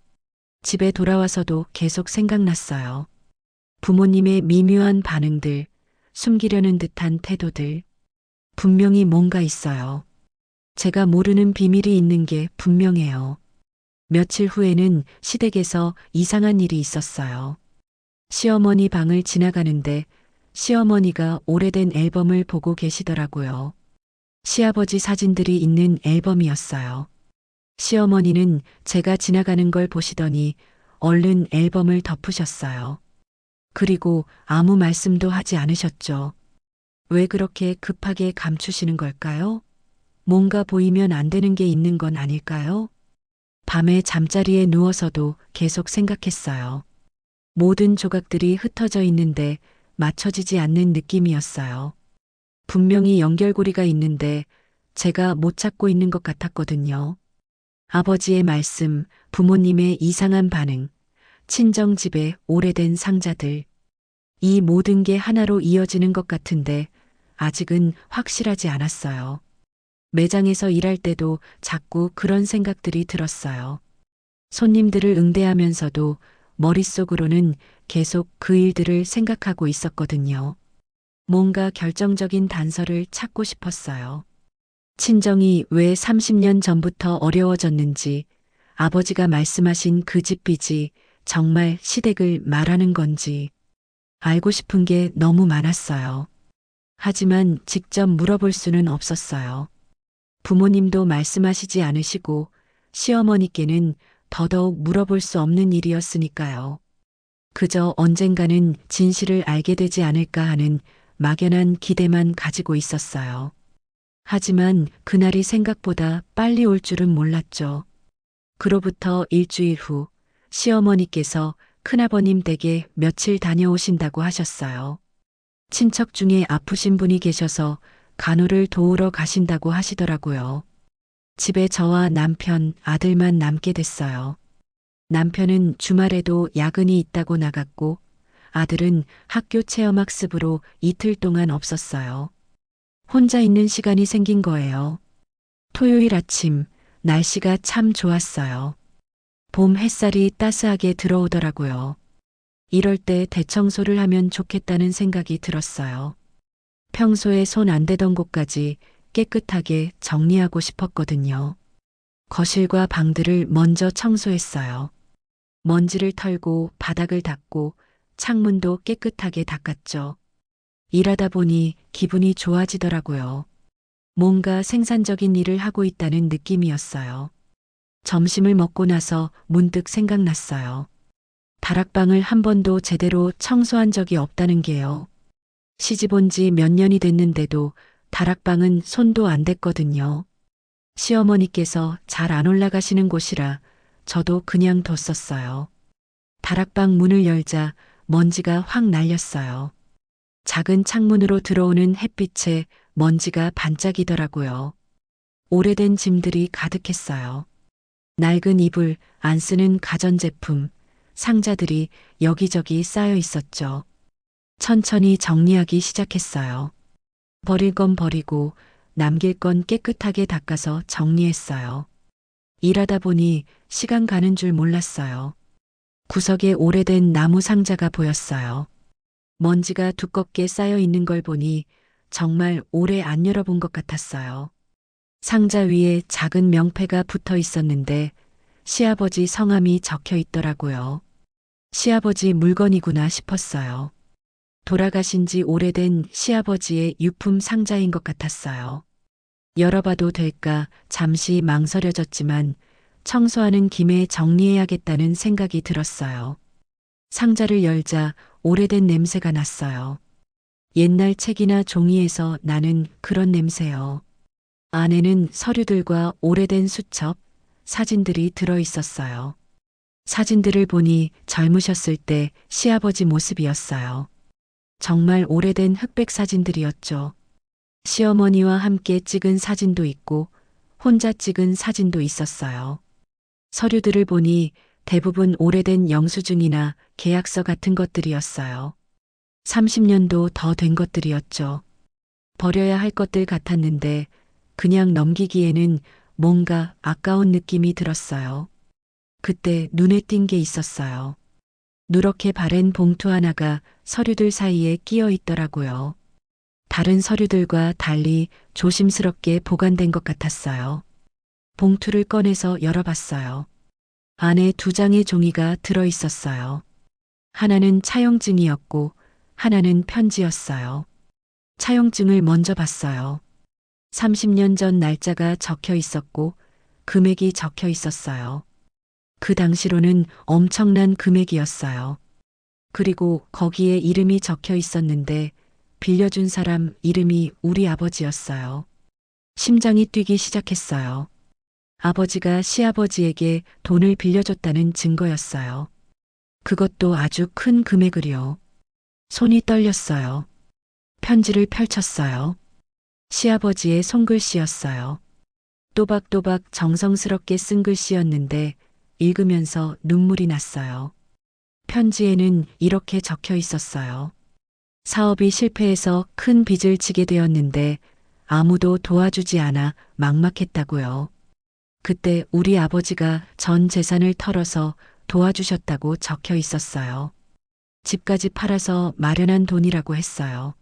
집에 돌아와서도 계속 생각났어요. 부모님의 미묘한 반응들, 숨기려는 듯한 태도들. 분명히 뭔가 있어요. 제가 모르는 비밀이 있는 게 분명해요. 며칠 후에는 시댁에서 이상한 일이 있었어요. 시어머니 방을 지나가는데 시어머니가 오래된 앨범을 보고 계시더라고요. 시아버지 사진들이 있는 앨범이었어요. 시어머니는 제가 지나가는 걸 보시더니 얼른 앨범을 덮으셨어요. 그리고 아무 말씀도 하지 않으셨죠. 왜 그렇게 급하게 감추시는 걸까요? 뭔가 보이면 안 되는 게 있는 건 아닐까요? 밤에 잠자리에 누워서도 계속 생각했어요. 모든 조각들이 흩어져 있는데 맞춰지지 않는 느낌이었어요. 분명히 연결고리가 있는데 제가 못 찾고 있는 것 같았거든요. 아버지의 말씀, 부모님의 이상한 반응, 친정집의 오래된 상자들. 이 모든 게 하나로 이어지는 것 같은데 아직은 확실하지 않았어요. 매장에서 일할 때도 자꾸 그런 생각들이 들었어요. 손님들을 응대하면서도 머릿속으로는 계속 그 일들을 생각하고 있었거든요. 뭔가 결정적인 단서를 찾고 싶었어요. 친정이 왜 30년 전부터 어려워졌는지, 아버지가 말씀하신 그 집 빚이 정말 시댁을 말하는 건지, 알고 싶은 게 너무 많았어요. 하지만 직접 물어볼 수는 없었어요. 부모님도 말씀하시지 않으시고 시어머니께는 더더욱 물어볼 수 없는 일이었으니까요. 그저 언젠가는 진실을 알게 되지 않을까 하는 막연한 기대만 가지고 있었어요. 하지만 그날이 생각보다 빨리 올 줄은 몰랐죠. 그로부터 일주일 후 시어머니께서 큰아버님 댁에 며칠 다녀오신다고 하셨어요. 친척 중에 아프신 분이 계셔서 간호를 도우러 가신다고 하시더라고요. 집에 저와 남편, 아들만 남게 됐어요. 남편은 주말에도 야근이 있다고 나갔고 아들은 학교 체험학습으로 이틀 동안 없었어요. 혼자 있는 시간이 생긴 거예요. 토요일 아침 날씨가 참 좋았어요. 봄 햇살이 따스하게 들어오더라고요. 이럴 때 대청소를 하면 좋겠다는 생각이 들었어요. 평소에 손 안 대던 곳까지 깨끗하게 정리하고 싶었거든요. 거실과 방들을 먼저 청소했어요. 먼지를 털고 바닥을 닦고 창문도 깨끗하게 닦았죠. 일하다 보니 기분이 좋아지더라고요. 뭔가 생산적인 일을 하고 있다는 느낌이었어요. 점심을 먹고 나서 문득 생각났어요. 다락방을 한 번도 제대로 청소한 적이 없다는 게요. 시집 온 지 몇 년이 됐는데도 다락방은 손도 안 댔거든요. 시어머니께서 잘 안 올라가시는 곳이라 저도 그냥 뒀었어요. 다락방 문을 열자 먼지가 확 날렸어요. 작은 창문으로 들어오는 햇빛에 먼지가 반짝이더라고요. 오래된 짐들이 가득했어요. 낡은 이불, 안 쓰는 가전제품, 상자들이 여기저기 쌓여 있었죠. 천천히 정리하기 시작했어요. 버릴 건 버리고 남길 건 깨끗하게 닦아서 정리했어요. 일하다 보니 시간 가는 줄 몰랐어요. 구석에 오래된 나무 상자가 보였어요. 먼지가 두껍게 쌓여 있는 걸 보니 정말 오래 안 열어본 것 같았어요. 상자 위에 작은 명패가 붙어 있었는데 시아버지 성함이 적혀 있더라고요. 시아버지 물건이구나 싶었어요. 돌아가신 지 오래된 시아버지의 유품 상자인 것 같았어요. 열어봐도 될까 잠시 망설여졌지만 청소하는 김에 정리해야겠다는 생각이 들었어요. 상자를 열자 오래된 냄새가 났어요. 옛날 책이나 종이에서 나는 그런 냄새요. 안에는 서류들과 오래된 수첩, 사진들이 들어 있었어요. 사진들을 보니 젊으셨을 때 시아버지 모습이었어요. 정말 오래된 흑백 사진들이었죠. 시어머니와 함께 찍은 사진도 있고 혼자 찍은 사진도 있었어요. 서류들을 보니 대부분 오래된 영수증이나 계약서 같은 것들이었어요. 30년도 더 된 것들이었죠. 버려야 할 것들 같았는데 그냥 넘기기에는 뭔가 아까운 느낌이 들었어요. 그때 눈에 띈 게 있었어요. 누렇게 바랜 봉투 하나가 서류들 사이에 끼어 있더라고요. 다른 서류들과 달리 조심스럽게 보관된 것 같았어요. 봉투를 꺼내서 열어봤어요. 안에 2장의 종이가 들어 있었어요. 하나는 차용증이었고 하나는 편지였어요. 차용증을 먼저 봤어요. 30년 전 날짜가 적혀 있었고 금액이 적혀 있었어요. 그 당시로는 엄청난 금액이었어요. 그리고 거기에 이름이 적혀 있었는데 빌려준 사람 이름이 우리 아버지였어요. 심장이 뛰기 시작했어요. 아버지가 시아버지에게 돈을 빌려줬다는 증거였어요. 그것도 아주 큰 금액을요. 손이 떨렸어요. 편지를 펼쳤어요. 시아버지의 손글씨였어요. 또박또박 정성스럽게 쓴 글씨였는데 읽으면서 눈물이 났어요. 편지에는 이렇게 적혀 있었어요. 사업이 실패해서 큰 빚을 지게 되었는데 아무도 도와주지 않아 막막했다고요. 그때 우리 아버지가 전 재산을 털어서 도와주셨다고 적혀 있었어요. 집까지 팔아서 마련한 돈이라고 했어요.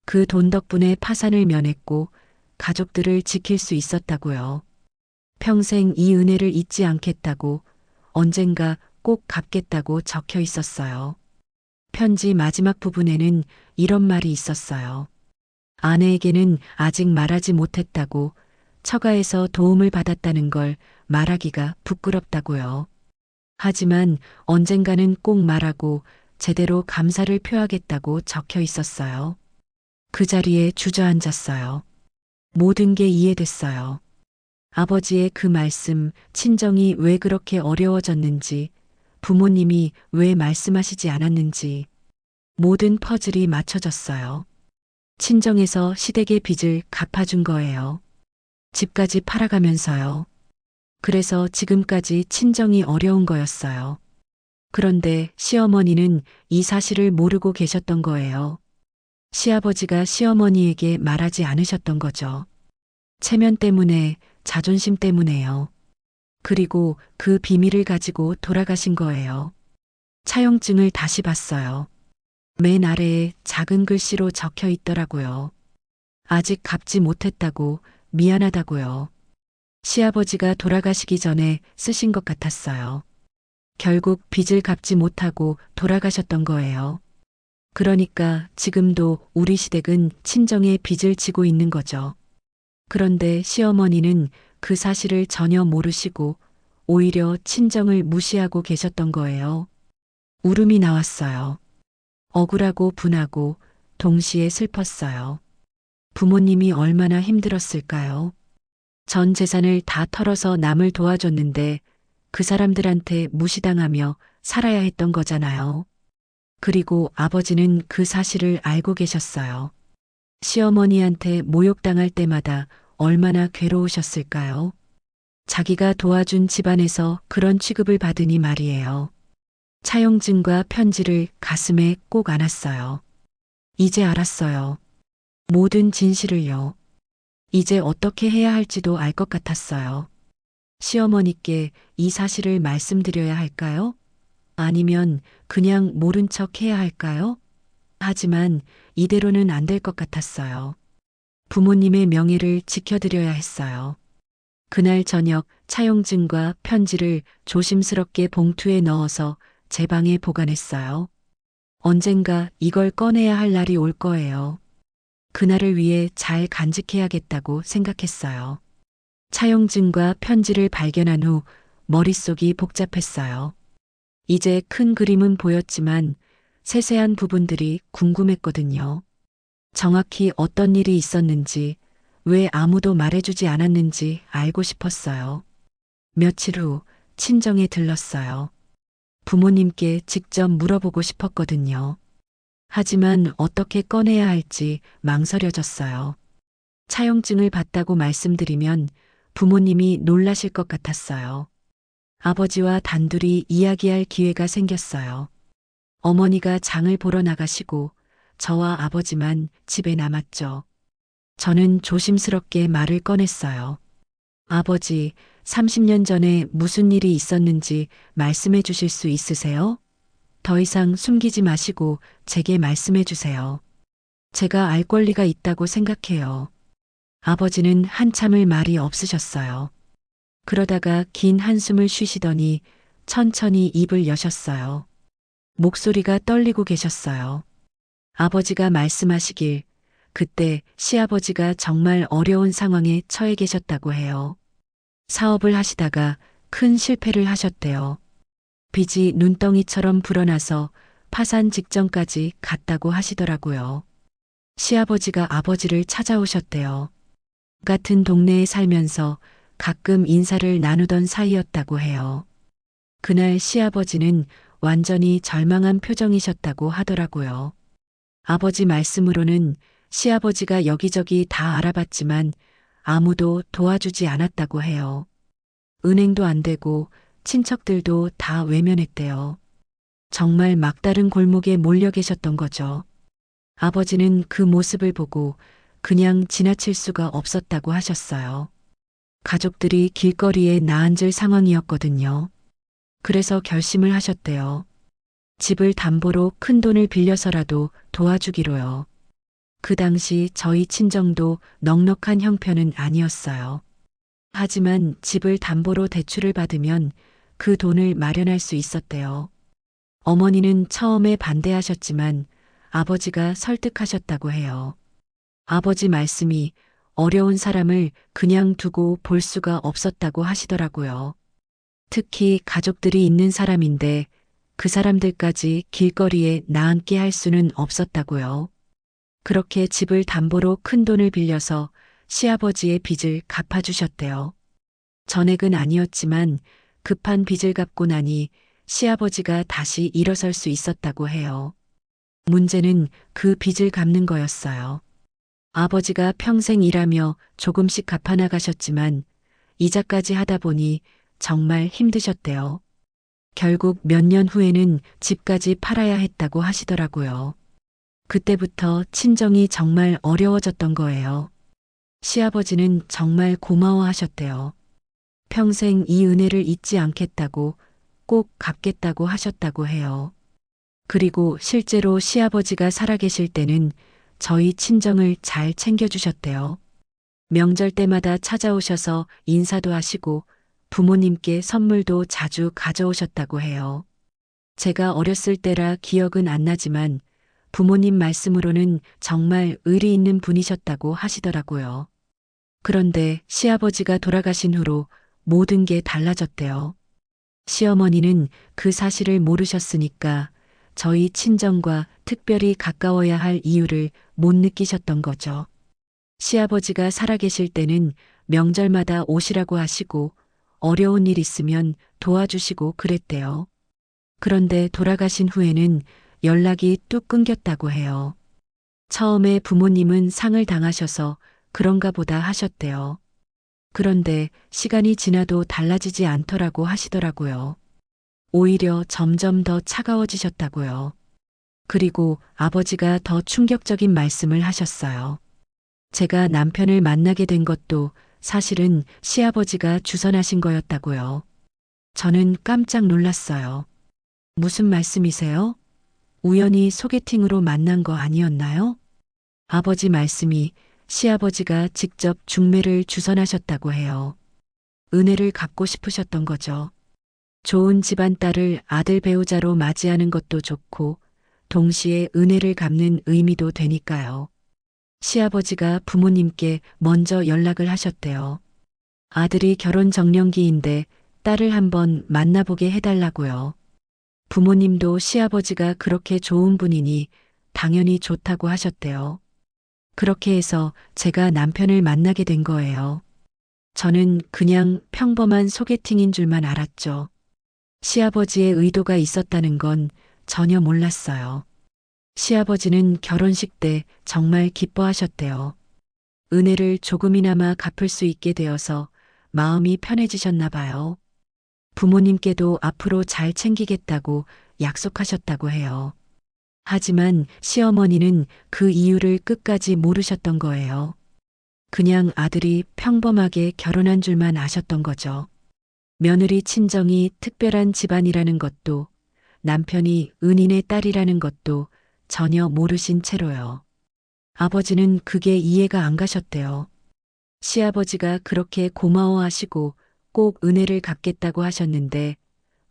그 돈 덕분에 파산을 면했고 가족들을 지킬 수 있었다고요. 평생 이 은혜를 잊지 않겠다고 언젠가 꼭 갚겠다고 적혀 있었어요. 편지 마지막 부분에는 이런 말이 있었어요. 아내에게는 아직 말하지 못했다고 처가에서 도움을 받았다는 걸 말하기가 부끄럽다고요. 하지만 언젠가는 꼭 말하고 제대로 감사를 표하겠다고 적혀 있었어요. 그 자리에 주저앉았어요. 모든 게 이해됐어요. 아버지의 그 말씀, 친정이 왜 그렇게 어려워졌는지, 부모님이 왜 말씀하시지 않았는지, 모든 퍼즐이 맞춰졌어요. 친정에서 시댁의 빚을 갚아준 거예요. 집까지 팔아가면서요. 그래서 지금까지 친정이 어려운 거였어요. 그런데 시어머니는 이 사실을 모르고 계셨던 거예요. 시아버지가 시어머니에게 말하지 않으셨던 거죠. 체면 때문에, 자존심 때문에요. 그리고 그 비밀을 가지고 돌아가신 거예요. 차용증을 다시 봤어요. 맨 아래에 작은 글씨로 적혀 있더라고요. 아직 갚지 못했다고, 미안하다고요. 시아버지가 돌아가시기 전에 쓰신 것 같았어요. 결국 빚을 갚지 못하고 돌아가셨던 거예요. 그러니까 지금도 우리 시댁은 친정의 빚을 지고 있는 거죠. 그런데 시어머니는 그 사실을 전혀 모르시고 오히려 친정을 무시하고 계셨던 거예요. 울음이 나왔어요. 억울하고 분하고 동시에 슬펐어요. 부모님이 얼마나 힘들었을까요? 전 재산을 다 털어서 남을 도와줬는데 그 사람들한테 무시당하며 살아야 했던 거잖아요. 그리고 아버지는 그 사실을 알고 계셨어요. 시어머니한테 모욕당할 때마다 얼마나 괴로우셨을까요? 자기가 도와준 집안에서 그런 취급을 받으니 말이에요. 차용증과 편지를 가슴에 꼭 안았어요. 이제 알았어요. 모든 진실을요. 이제 어떻게 해야 할지도 알 것 같았어요. 시어머니께 이 사실을 말씀드려야 할까요? 아니면 그냥 모른 척 해야 할까요? 하지만 이대로는 안 될 것 같았어요. 부모님의 명예를 지켜드려야 했어요. 그날 저녁 차용증과 편지를 조심스럽게 봉투에 넣어서 제 방에 보관했어요. 언젠가 이걸 꺼내야 할 날이 올 거예요. 그날을 위해 잘 간직해야겠다고 생각했어요. 차용증과 편지를 발견한 후 머릿속이 복잡했어요. 이제 큰 그림은 보였지만 세세한 부분들이 궁금했거든요. 정확히 어떤 일이 있었는지, 왜 아무도 말해주지 않았는지 알고 싶었어요. 며칠 후 친정에 들렀어요. 부모님께 직접 물어보고 싶었거든요. 하지만 어떻게 꺼내야 할지 망설여졌어요. 차용증을 봤다고 말씀드리면 부모님이 놀라실 것 같았어요. 아버지와 단둘이 이야기할 기회가 생겼어요. 어머니가 장을 보러 나가시고 저와 아버지만 집에 남았죠. 저는 조심스럽게 말을 꺼냈어요. 아버지, 30년 전에 무슨 일이 있었는지 말씀해 주실 수 있으세요? 더 이상 숨기지 마시고 제게 말씀해 주세요. 제가 알 권리가 있다고 생각해요. 아버지는 한참을 말이 없으셨어요. 그러다가 긴 한숨을 쉬시더니 천천히 입을 여셨어요. 목소리가 떨리고 계셨어요. 아버지가 말씀하시길 그때 시아버지가 정말 어려운 상황에 처해 계셨다고 해요. 사업을 하시다가 큰 실패를 하셨대요. 빚이 눈덩이처럼 불어나서 파산 직전까지 갔다고 하시더라고요. 시아버지가 아버지를 찾아오셨대요. 같은 동네에 살면서 가끔 인사를 나누던 사이였다고 해요. 그날 시아버지는 완전히 절망한 표정이셨다고 하더라고요. 아버지 말씀으로는 시아버지가 여기저기 다 알아봤지만 아무도 도와주지 않았다고 해요. 은행도 안 되고 친척들도 다 외면했대요. 정말 막다른 골목에 몰려 계셨던 거죠. 아버지는 그 모습을 보고 그냥 지나칠 수가 없었다고 하셨어요. 가족들이 길거리에 나앉을 상황이었거든요. 그래서 결심을 하셨대요. 집을 담보로 큰 돈을 빌려서라도 도와주기로요. 그 당시 저희 친정도 넉넉한 형편은 아니었어요. 하지만 집을 담보로 대출을 받으면 그 돈을 마련할 수 있었대요. 어머니는 처음에 반대하셨지만 아버지가 설득하셨다고 해요. 아버지 말씀이 어려운 사람을 그냥 두고 볼 수가 없었다고 하시더라고요. 특히 가족들이 있는 사람인데 그 사람들까지 길거리에 나앉게 할 수는 없었다고요. 그렇게 집을 담보로 큰 돈을 빌려서 시아버지의 빚을 갚아주셨대요. 전액은 아니었지만 급한 빚을 갚고 나니 시아버지가 다시 일어설 수 있었다고 해요. 문제는 그 빚을 갚는 거였어요. 아버지가 평생 일하며 조금씩 갚아나가셨지만 이자까지 하다 보니 정말 힘드셨대요. 결국 몇 년 후에는 집까지 팔아야 했다고 하시더라고요. 그때부터 친정이 정말 어려워졌던 거예요. 시아버지는 정말 고마워하셨대요. 평생 이 은혜를 잊지 않겠다고 꼭 갚겠다고 하셨다고 해요. 그리고 실제로 시아버지가 살아계실 때는 저희 친정을 잘 챙겨주셨대요. 명절 때마다 찾아오셔서 인사도 하시고 부모님께 선물도 자주 가져오셨다고 해요. 제가 어렸을 때라 기억은 안 나지만 부모님 말씀으로는 정말 의리 있는 분이셨다고 하시더라고요. 그런데 시아버지가 돌아가신 후로 모든 게 달라졌대요. 시어머니는 그 사실을 모르셨으니까 저희 친정과 특별히 가까워야 할 이유를 못 느끼셨던 거죠. 시아버지가 살아계실 때는 명절마다 오시라고 하시고 어려운 일 있으면 도와주시고 그랬대요. 그런데 돌아가신 후에는 연락이 뚝 끊겼다고 해요. 처음에 부모님은 상을 당하셔서 그런가 보다 하셨대요. 그런데 시간이 지나도 달라지지 않더라고 하시더라고요. 오히려 점점 더 차가워지셨다고요. 그리고 아버지가 더 충격적인 말씀을 하셨어요. 제가 남편을 만나게 된 것도 사실은 시아버지가 주선하신 거였다고요. 저는 깜짝 놀랐어요. 무슨 말씀이세요? 우연히 소개팅으로 만난 거 아니었나요? 아버지 말씀이 시아버지가 직접 중매를 주선하셨다고 해요. 은혜를 갚고 싶으셨던 거죠. 좋은 집안 딸을 아들 배우자로 맞이하는 것도 좋고 동시에 은혜를 갚는 의미도 되니까요. 시아버지가 부모님께 먼저 연락을 하셨대요. 아들이 결혼 정년기인데 딸을 한번 만나보게 해달라고요. 부모님도 시아버지가 그렇게 좋은 분이니 당연히 좋다고 하셨대요. 그렇게 해서 제가 남편을 만나게 된 거예요. 저는 그냥 평범한 소개팅인 줄만 알았죠. 시아버지의 의도가 있었다는 건 전혀 몰랐어요. 시아버지는 결혼식 때 정말 기뻐하셨대요. 은혜를 조금이나마 갚을 수 있게 되어서 마음이 편해지셨나 봐요. 부모님께도 앞으로 잘 챙기겠다고 약속하셨다고 해요. 하지만 시어머니는 그 이유를 끝까지 모르셨던 거예요. 그냥 아들이 평범하게 결혼한 줄만 아셨던 거죠. 며느리 친정이 특별한 집안이라는 것도 남편이 은인의 딸이라는 것도 전혀 모르신 채로요. 아버지는 그게 이해가 안 가셨대요. 시아버지가 그렇게 고마워하시고 꼭 은혜를 갚겠다고 하셨는데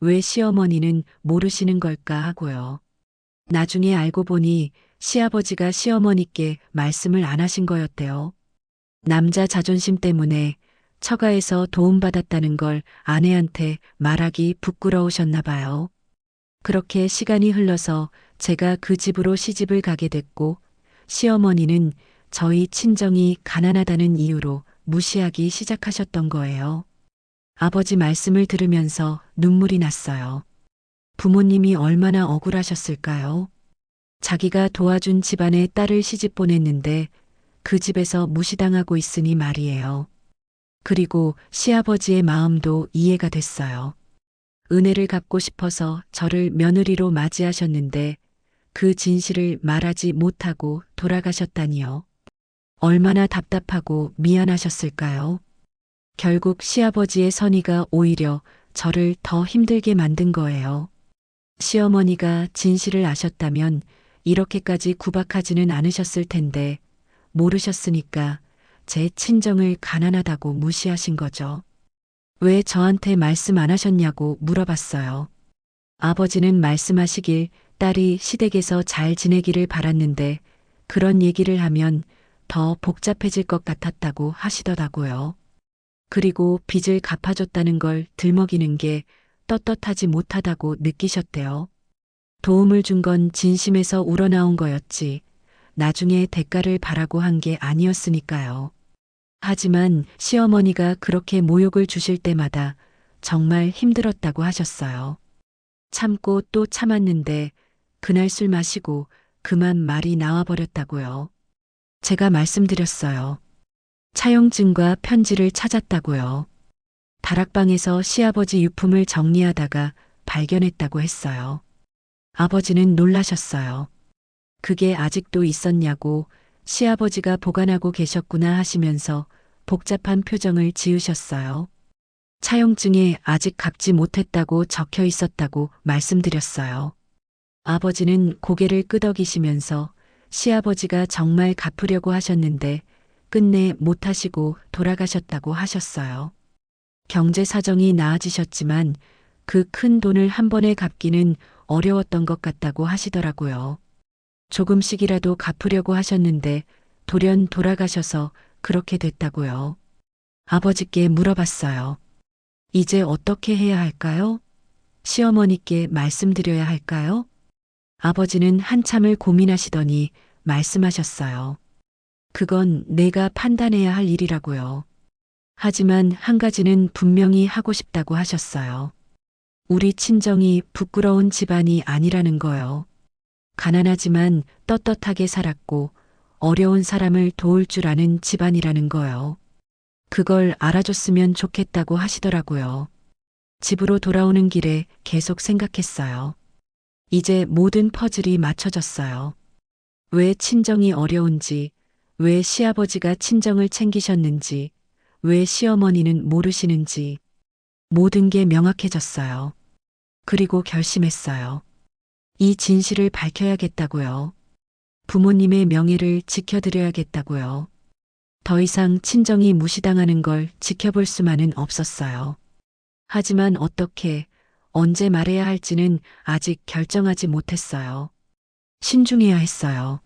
왜 시어머니는 모르시는 걸까 하고요. 나중에 알고 보니 시아버지가 시어머니께 말씀을 안 하신 거였대요. 남자 자존심 때문에 처가에서 도움받았다는 걸 아내한테 말하기 부끄러우셨나 봐요. 그렇게 시간이 흘러서 제가 그 집으로 시집을 가게 됐고 시어머니는 저희 친정이 가난하다는 이유로 무시하기 시작하셨던 거예요. 아버지 말씀을 들으면서 눈물이 났어요. 부모님이 얼마나 억울하셨을까요? 자기가 도와준 집안에 딸을 시집 보냈는데 그 집에서 무시당하고 있으니 말이에요. 그리고 시아버지의 마음도 이해가 됐어요. 은혜를 갚고 싶어서 저를 며느리로 맞이하셨는데 그 진실을 말하지 못하고 돌아가셨다니요. 얼마나 답답하고 미안하셨을까요? 결국 시아버지의 선의가 오히려 저를 더 힘들게 만든 거예요. 시어머니가 진실을 아셨다면 이렇게까지 구박하지는 않으셨을 텐데 모르셨으니까 제 친정을 가난하다고 무시하신 거죠. 왜 저한테 말씀 안 하셨냐고 물어봤어요. 아버지는 말씀하시길 딸이 시댁에서 잘 지내기를 바랐는데 그런 얘기를 하면 더 복잡해질 것 같았다고 하시더라고요. 그리고 빚을 갚아줬다는 걸 들먹이는 게 떳떳하지 못하다고 느끼셨대요. 도움을 준 건 진심에서 우러나온 거였지 나중에 대가를 바라고 한 게 아니었으니까요. 하지만 시어머니가 그렇게 모욕을 주실 때마다 정말 힘들었다고 하셨어요. 참고 또 참았는데 그날 술 마시고 그만 말이 나와버렸다고요. 제가 말씀드렸어요. 차용증과 편지를 찾았다고요. 다락방에서 시아버지 유품을 정리하다가 발견했다고 했어요. 아버지는 놀라셨어요. 그게 아직도 있었냐고 시아버지가 보관하고 계셨구나 하시면서 복잡한 표정을 지으셨어요. 차용증에 아직 갚지 못했다고 적혀 있었다고 말씀드렸어요. 아버지는 고개를 끄덕이시면서 시아버지가 정말 갚으려고 하셨는데 끝내 못하시고 돌아가셨다고 하셨어요. 경제 사정이 나아지셨지만 그 큰 돈을 한 번에 갚기는 어려웠던 것 같다고 하시더라고요. 조금씩이라도 갚으려고 하셨는데 돌연 돌아가셔서 그렇게 됐다고요. 아버지께 물어봤어요. 이제 어떻게 해야 할까요? 시어머니께 말씀드려야 할까요? 아버지는 한참을 고민하시더니 말씀하셨어요. 그건 내가 판단해야 할 일이라고요. 하지만 한 가지는 분명히 하고 싶다고 하셨어요. 우리 친정이 부끄러운 집안이 아니라는 거요. 가난하지만 떳떳하게 살았고 어려운 사람을 도울 줄 아는 집안이라는 거요. 그걸 알아줬으면 좋겠다고 하시더라고요. 집으로 돌아오는 길에 계속 생각했어요. 이제 모든 퍼즐이 맞춰졌어요. 왜 친정이 어려운지, 왜 시아버지가 친정을 챙기셨는지, 왜 시어머니는 모르시는지 모든 게 명확해졌어요. 그리고 결심했어요. 이 진실을 밝혀야겠다고요. 부모님의 명예를 지켜드려야겠다고요. 더 이상 친정이 무시당하는 걸 지켜볼 수만은 없었어요. 하지만 어떻게, 언제 말해야 할지는 아직 결정하지 못했어요. 신중해야 했어요.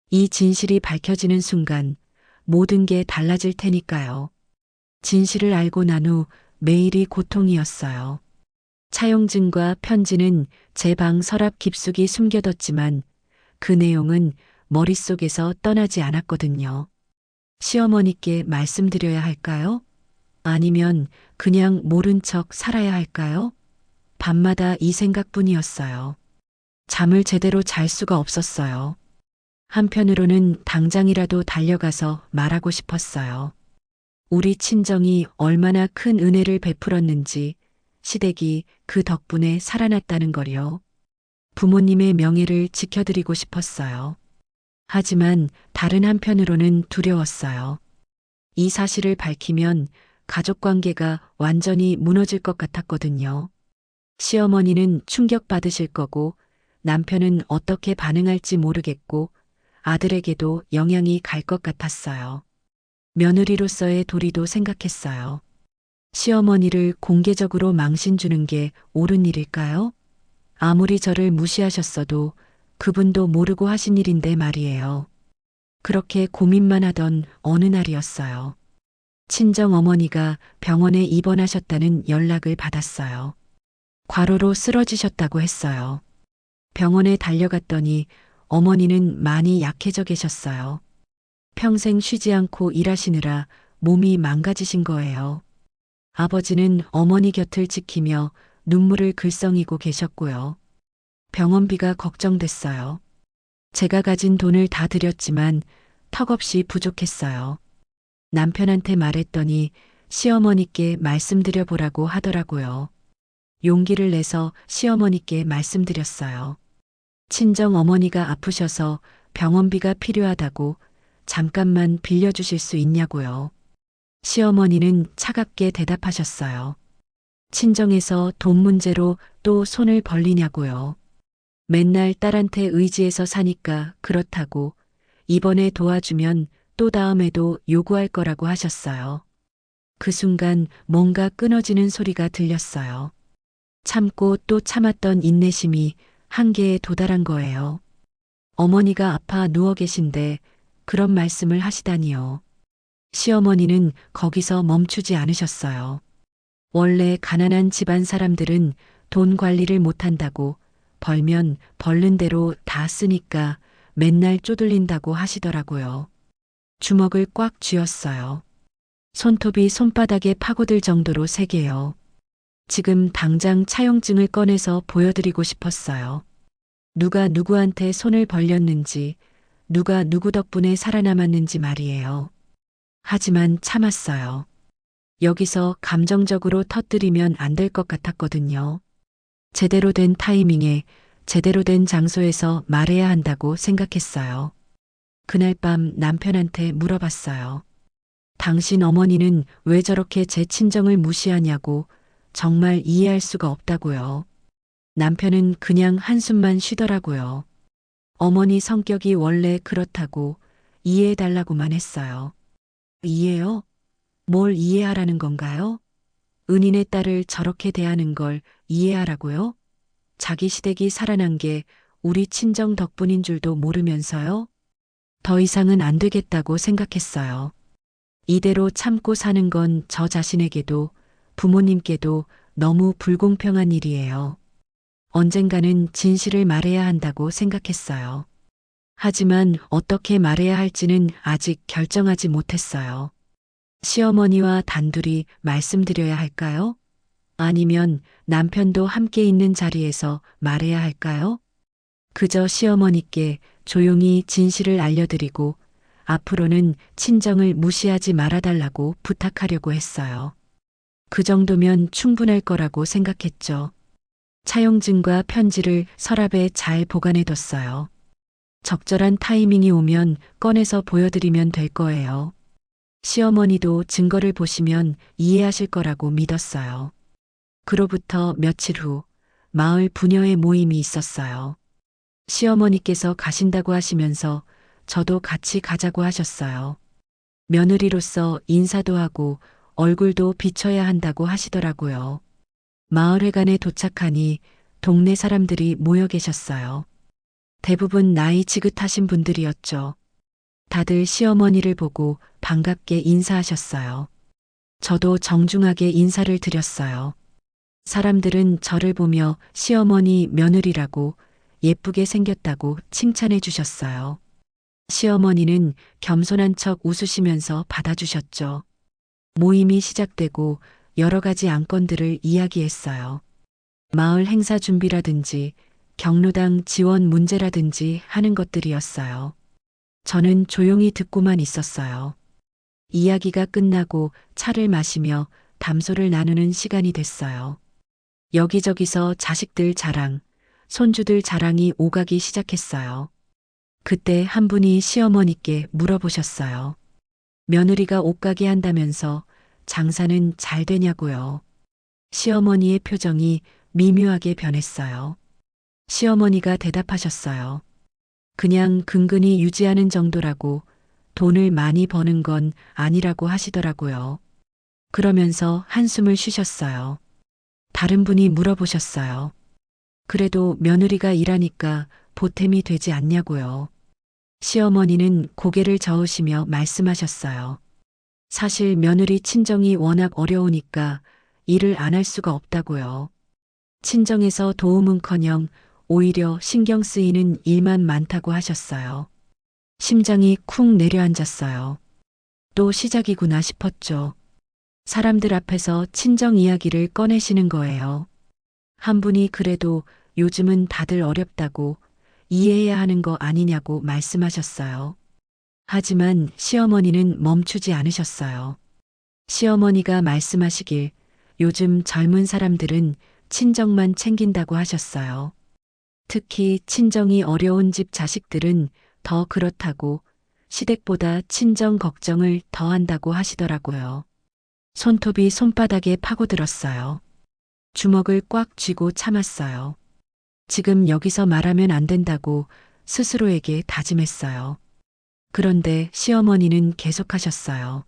이 진실이 밝혀지는 순간 모든 게 달라질 테니까요. 진실을 알고 난 후 매일이 고통이었어요. 차용증과 편지는 제 방 서랍 깊숙이 숨겨뒀지만 그 내용은 머릿속에서 떠나지 않았거든요. 시어머니께 말씀드려야 할까요? 아니면 그냥 모른 척 살아야 할까요? 밤마다 이 생각뿐이었어요. 잠을 제대로 잘 수가 없었어요. 한편으로는 당장이라도 달려가서 말하고 싶었어요. 우리 친정이 얼마나 큰 은혜를 베풀었는지, 시댁이 그 덕분에 살아났다는 걸요. 부모님의 명예를 지켜드리고 싶었어요. 하지만 다른 한편으로는 두려웠어요. 이 사실을 밝히면 가족 관계가 완전히 무너질 것 같았거든요. 시어머니는 충격받으실 거고 남편은 어떻게 반응할지 모르겠고 아들에게도 영향이 갈 것 같았어요. 며느리로서의 도리도 생각했어요. 시어머니를 공개적으로 망신 주는 게 옳은 일일까요? 아무리 저를 무시하셨어도 그분도 모르고 하신 일인데 말이에요. 그렇게 고민만 하던 어느 날이었어요. 친정 어머니가 병원에 입원하셨다는 연락을 받았어요. 과로로 쓰러지셨다고 했어요. 병원에 달려갔더니 어머니는 많이 약해져 계셨어요. 평생 쉬지 않고 일하시느라 몸이 망가지신 거예요. 아버지는 어머니 곁을 지키며 눈물을 글썽이고 계셨고요. 병원비가 걱정됐어요. 제가 가진 돈을 다 드렸지만 턱없이 부족했어요. 남편한테 말했더니 시어머니께 말씀드려 보라고 하더라고요. 용기를 내서 시어머니께 말씀드렸어요. 친정 어머니가 아프셔서 병원비가 필요하다고 잠깐만 빌려주실 수 있냐고요. 시어머니는 차갑게 대답하셨어요. 친정에서 돈 문제로 또 손을 벌리냐고요. 맨날 딸한테 의지해서 사니까 그렇다고 이번에 도와주면 또 다음에도 요구할 거라고 하셨어요. 그 순간 뭔가 끊어지는 소리가 들렸어요. 참고 또 참았던 인내심이 한계에 도달한 거예요. 어머니가 아파 누워 계신데 그런 말씀을 하시다니요. 시어머니는 거기서 멈추지 않으셨어요. 원래 가난한 집안 사람들은 돈 관리를 못한다고 벌면 벌는 대로 다 쓰니까 맨날 쪼들린다고 하시더라고요. 주먹을 꽉 쥐었어요. 손톱이 손바닥에 파고들 정도로 세게요. 지금 당장 차용증을 꺼내서 보여드리고 싶었어요. 누가 누구한테 손을 벌렸는지, 누가 누구 덕분에 살아남았는지 말이에요. 하지만 참았어요. 여기서 감정적으로 터뜨리면 안 될 것 같았거든요. 제대로 된 타이밍에 제대로 된 장소에서 말해야 한다고 생각했어요. 그날 밤 남편한테 물어봤어요. 당신 어머니는 왜 저렇게 제 친정을 무시하냐고 정말 이해할 수가 없다고요. 남편은 그냥 한숨만 쉬더라고요. 어머니 성격이 원래 그렇다고 이해해달라고만 했어요. 이해요? 뭘 이해하라는 건가요? 은인의 딸을 저렇게 대하는 걸 이해하라고요? 자기 시댁이 살아난 게 우리 친정 덕분인 줄도 모르면서요? 더 이상은 안 되겠다고 생각했어요. 이대로 참고 사는 건 저 자신에게도 부모님께도 너무 불공평한 일이에요. 언젠가는 진실을 말해야 한다고 생각했어요. 하지만 어떻게 말해야 할지는 아직 결정하지 못했어요. 시어머니와 단둘이 말씀드려야 할까요? 아니면 남편도 함께 있는 자리에서 말해야 할까요? 그저 시어머니께 조용히 진실을 알려드리고 앞으로는 친정을 무시하지 말아달라고 부탁하려고 했어요. 그 정도면 충분할 거라고 생각했죠. 차용증과 편지를 서랍에 잘 보관해뒀어요. 적절한 타이밍이 오면 꺼내서 보여드리면 될 거예요. 시어머니도 증거를 보시면 이해하실 거라고 믿었어요. 그로부터 며칠 후 마을 부녀의 모임이 있었어요. 시어머니께서 가신다고 하시면서 저도 같이 가자고 하셨어요. 며느리로서 인사도 하고 얼굴도 비춰야 한다고 하시더라고요. 마을회관에 도착하니 동네 사람들이 모여 계셨어요. 대부분 나이 지긋하신 분들이었죠. 다들 시어머니를 보고 반갑게 인사하셨어요. 저도 정중하게 인사를 드렸어요. 사람들은 저를 보며 시어머니 며느리라고 예쁘게 생겼다고 칭찬해 주셨어요. 시어머니는 겸손한 척 웃으시면서 받아주셨죠. 모임이 시작되고 여러 가지 안건들을 이야기했어요. 마을 행사 준비라든지 경로당 지원 문제라든지 하는 것들이었어요. 저는 조용히 듣고만 있었어요. 이야기가 끝나고 차를 마시며 담소를 나누는 시간이 됐어요. 여기저기서 자식들 자랑, 손주들 자랑이 오가기 시작했어요. 그때 한 분이 시어머니께 물어보셨어요. 며느리가 옷가게 한다면서 장사는 잘 되냐고요. 시어머니의 표정이 미묘하게 변했어요. 시어머니가 대답하셨어요. 그냥 근근히 유지하는 정도라고, 돈을 많이 버는 건 아니라고 하시더라고요. 그러면서 한숨을 쉬셨어요. 다른 분이 물어보셨어요. 그래도 며느리가 일하니까 보탬이 되지 않냐고요. 시어머니는 고개를 저으시며 말씀하셨어요. 사실 며느리 친정이 워낙 어려우니까 일을 안 할 수가 없다고요. 친정에서 도움은커녕 오히려 신경 쓰이는 일만 많다고 하셨어요. 심장이 쿵 내려앉았어요. 또 시작이구나 싶었죠. 사람들 앞에서 친정 이야기를 꺼내시는 거예요. 한 분이 그래도 요즘은 다들 어렵다고 이해해야 하는 거 아니냐고 말씀하셨어요. 하지만 시어머니는 멈추지 않으셨어요. 시어머니가 말씀하시길 요즘 젊은 사람들은 친정만 챙긴다고 하셨어요. 특히 친정이 어려운 집 자식들은 더 그렇다고 시댁보다 친정 걱정을 더 한다고 하시더라고요. 손톱이 손바닥에 파고들었어요. 주먹을 꽉 쥐고 참았어요. 지금 여기서 말하면 안 된다고 스스로에게 다짐했어요. 그런데 시어머니는 계속하셨어요.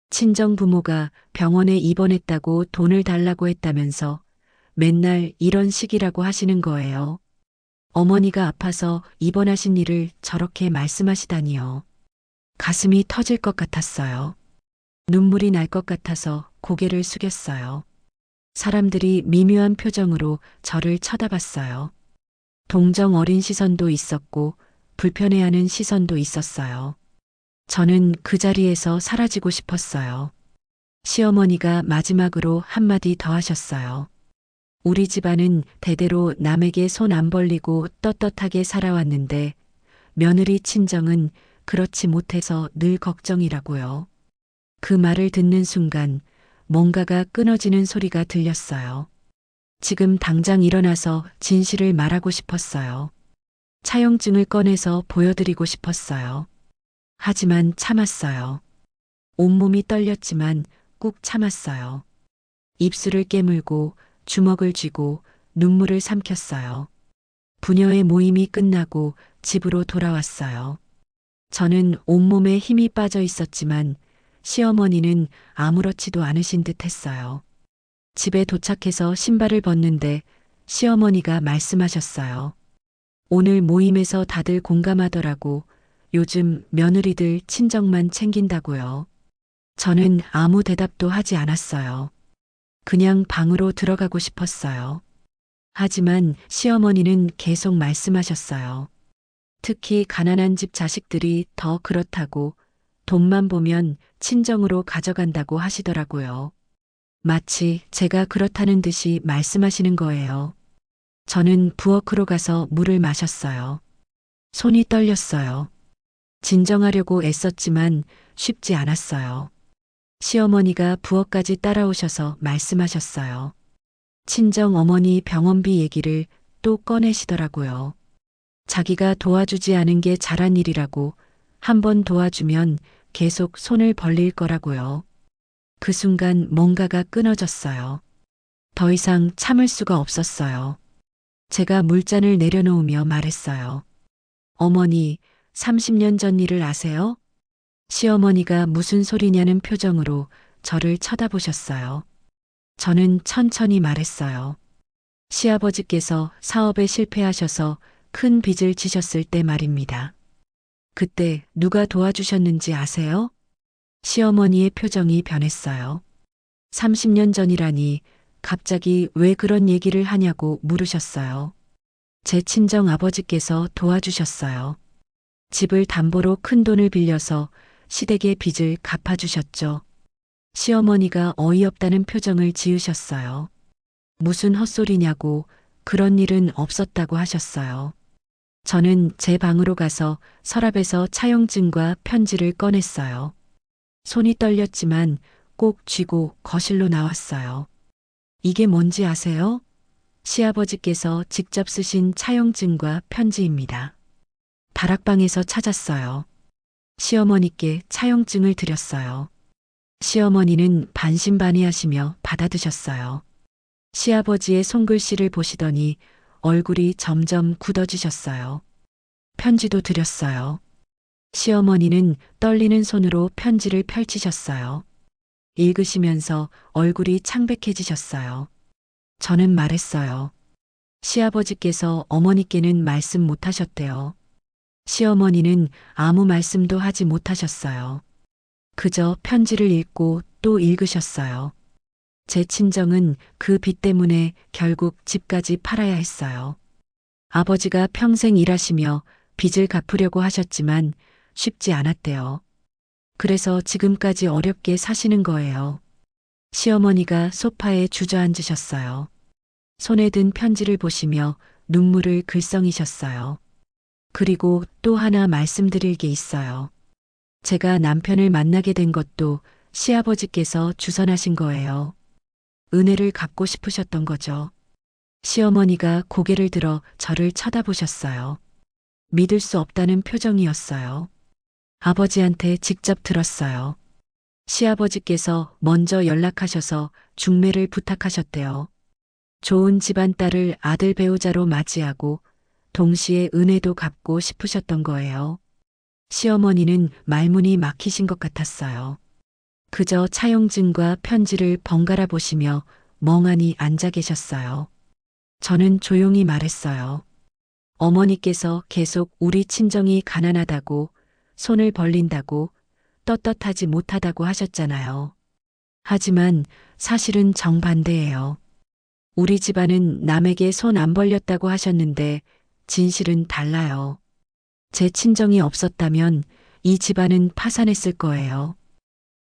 친정 부모가 병원에 입원했다고 돈을 달라고 했다면서 맨날 이런 식이라고 하시는 거예요. 어머니가 아파서 입원하신 일을 저렇게 말씀하시다니요. 가슴이 터질 것 같았어요. 눈물이 날 것 같아서 고개를 숙였어요. 사람들이 미묘한 표정으로 저를 쳐다봤어요. 동정 어린 시선도 있었고 불편해하는 시선도 있었어요. 저는 그 자리에서 사라지고 싶었어요. 시어머니가 마지막으로 한마디 더 하셨어요. 우리 집안은 대대로 남에게 손 안 벌리고 떳떳하게 살아왔는데 며느리 친정은 그렇지 못해서 늘 걱정이라고요. 그 말을 듣는 순간 뭔가가 끊어지는 소리가 들렸어요. 지금 당장 일어나서 진실을 말하고 싶었어요. 차용증을 꺼내서 보여드리고 싶었어요. 하지만 참았어요. 온몸이 떨렸지만 꾹 참았어요. 입술을 깨물고 주먹을 쥐고 눈물을 삼켰어요. 부녀의 모임이 끝나고 집으로 돌아왔어요. 저는 온몸에 힘이 빠져 있었지만 시어머니는 아무렇지도 않으신 듯 했어요. 집에 도착해서 신발을 벗는데 시어머니가 말씀하셨어요. 오늘 모임에서 다들 공감하더라고. 요즘 며느리들 친정만 챙긴다고요. 저는 아무 대답도 하지 않았어요. 그냥 방으로 들어가고 싶었어요. 하지만 시어머니는 계속 말씀하셨어요. 특히 가난한 집 자식들이 더 그렇다고, 돈만 보면 친정으로 가져간다고 하시더라고요. 마치 제가 그렇다는 듯이 말씀하시는 거예요. 저는 부엌으로 가서 물을 마셨어요. 손이 떨렸어요. 진정하려고 애썼지만 쉽지 않았어요. 시어머니가 부엌까지 따라오셔서 말씀하셨어요. 친정 어머니 병원비 얘기를 또 꺼내시더라고요. 자기가 도와주지 않은 게 잘한 일이라고, 한번 도와주면 계속 손을 벌릴 거라고요. 그 순간 뭔가가 끊어졌어요. 더 이상 참을 수가 없었어요. 제가 물잔을 내려놓으며 말했어요. 어머니, 30년 전 일을 아세요? 시어머니가 무슨 소리냐는 표정으로 저를 쳐다보셨어요. 저는 천천히 말했어요. 시아버지께서 사업에 실패하셔서 큰 빚을 지셨을 때 말입니다. 그때 누가 도와주셨는지 아세요? 시어머니의 표정이 변했어요. 30년 전이라니 갑자기 왜 그런 얘기를 하냐고 물으셨어요. 제 친정 아버지께서 도와주셨어요. 집을 담보로 큰 돈을 빌려서 시댁의 빚을 갚아주셨죠. 시어머니가 어이없다는 표정을 지으셨어요. 무슨 헛소리냐고 그런 일은 없었다고 하셨어요. 저는 제 방으로 가서 서랍에서 차용증과 편지를 꺼냈어요. 손이 떨렸지만 꼭 쥐고 거실로 나왔어요. 이게 뭔지 아세요? 시아버지께서 직접 쓰신 차용증과 편지입니다. 다락방에서 찾았어요. 시어머니께 차용증을 드렸어요. 시어머니는 반신반의하시며 받아드셨어요. 시아버지의 손글씨를 보시더니 얼굴이 점점 굳어지셨어요. 편지도 드렸어요. 시어머니는 떨리는 손으로 편지를 펼치셨어요. 읽으시면서 얼굴이 창백해지셨어요. 저는 말했어요. 시아버지께서 어머니께는 말씀 못하셨대요. 시어머니는 아무 말씀도 하지 못하셨어요. 그저 편지를 읽고 또 읽으셨어요. 제 친정은 그 빚 때문에 결국 집까지 팔아야 했어요. 아버지가 평생 일하시며 빚을 갚으려고 하셨지만 쉽지 않았대요. 그래서 지금까지 어렵게 사시는 거예요. 시어머니가 소파에 주저앉으셨어요. 손에 든 편지를 보시며 눈물을 글썽이셨어요. 그리고 또 하나 말씀드릴 게 있어요. 제가 남편을 만나게 된 것도 시아버지께서 주선하신 거예요. 은혜를 갚고 싶으셨던 거죠. 시어머니가 고개를 들어 저를 쳐다보셨어요. 믿을 수 없다는 표정이었어요. 아버지한테 직접 들었어요. 시아버지께서 먼저 연락하셔서 중매를 부탁하셨대요. 좋은 집안 딸을 아들 배우자로 맞이하고 동시에 은혜도 갚고 싶으셨던 거예요. 시어머니는 말문이 막히신 것 같았어요. 그저 차용증과 편지를 번갈아 보시며 멍하니 앉아 계셨어요. 저는 조용히 말했어요. 어머니께서 계속 우리 친정이 가난하다고, 손을 벌린다고, 떳떳하지 못하다고 하셨잖아요. 하지만 사실은 정반대예요. 우리 집안은 남에게 손 안 벌렸다고 하셨는데 진실은 달라요. 제 친정이 없었다면 이 집안은 파산했을 거예요.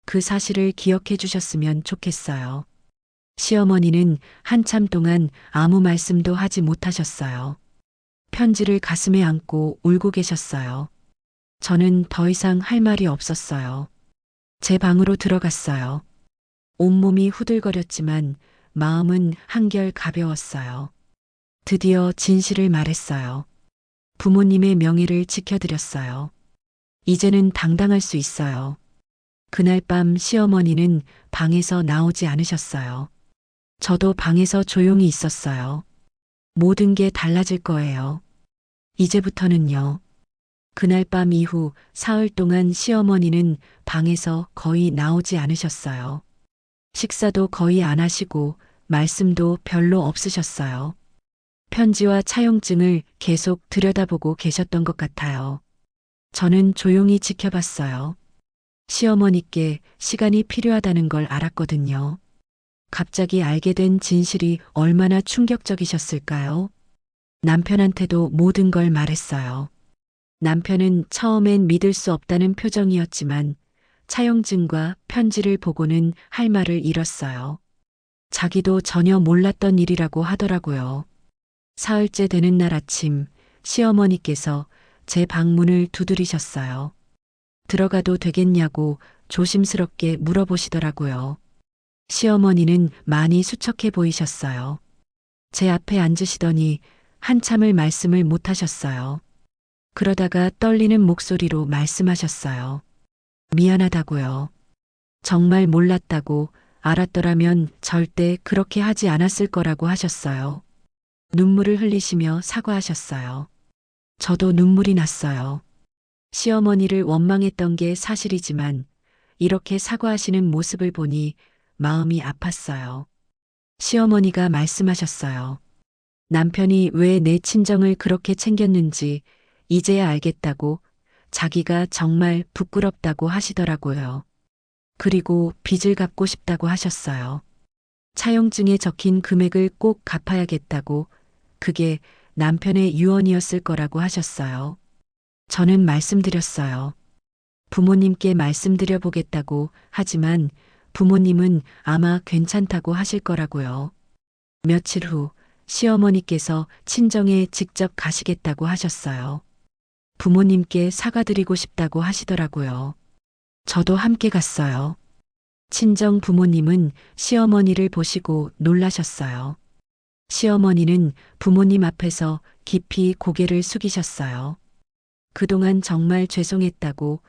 그 사실을 기억해 주셨으면 좋겠어요. 시어머니는 한참 동안 아무 말씀도 하지 못하셨어요. 편지를 가슴에 안고 울고 계셨어요. 저는 더 이상 할 말이 없었어요. 제 방으로 들어갔어요. 온몸이 후들거렸지만 마음은 한결 가벼웠어요. 드디어 진실을 말했어요. 부모님의 명예를 지켜드렸어요. 이제는 당당할 수 있어요. 그날 밤 시어머니는 방에서 나오지 않으셨어요. 저도 방에서 조용히 있었어요. 모든 게 달라질 거예요. 이제부터는요. 그날 밤 이후 사흘 동안 시어머니는 방에서 거의 나오지 않으셨어요. 식사도 거의 안 하시고 말씀도 별로 없으셨어요. 편지와 차용증을 계속 들여다보고 계셨던 것 같아요. 저는 조용히 지켜봤어요. 시어머니께 시간이 필요하다는 걸 알았거든요. 갑자기 알게 된 진실이 얼마나 충격적이셨을까요? 남편한테도 모든 걸 말했어요. 남편은 처음엔 믿을 수 없다는 표정이었지만 차용증과 편지를 보고는 할 말을 잃었어요. 자기도 전혀 몰랐던 일이라고 하더라고요. 사흘째 되는 날 아침 시어머니께서 제 방문을 두드리셨어요. 들어가도 되겠냐고 조심스럽게 물어보시더라고요. 시어머니는 많이 수척해 보이셨어요. 제 앞에 앉으시더니 한참을 말씀을 못 하셨어요. 그러다가 떨리는 목소리로 말씀하셨어요. 미안하다고요. 정말 몰랐다고, 알았더라면 절대 그렇게 하지 않았을 거라고 하셨어요. 눈물을 흘리시며 사과하셨어요. 저도 눈물이 났어요. 시어머니를 원망했던 게 사실이지만 이렇게 사과하시는 모습을 보니 마음이 아팠어요. 시어머니가 말씀하셨어요. 남편이 왜 내 친정을 그렇게 챙겼는지 이제야 알겠다고 자기가 정말 부끄럽다고 하시더라고요. 그리고 빚을 갚고 싶다고 하셨어요. 차용증에 적힌 금액을 꼭 갚아야겠다고 그게 남편의 유언이었을 거라고 하셨어요. 저는 말씀드렸어요. 부모님께 말씀드려 보겠다고 하지만 부모님은 아마 괜찮다고 하실 거라고요. 며칠 후 시어머니께서 친정에 직접 가시겠다고 하셨어요. 부모님께 사과드리고 싶다고 하시더라고요. 저도 함께 갔어요. 친정 부모님은 시어머니를 보시고 놀라셨어요. 시어머니는 부모님 앞에서 깊이 고개를 숙이셨어요. 그동안 정말 죄송했다고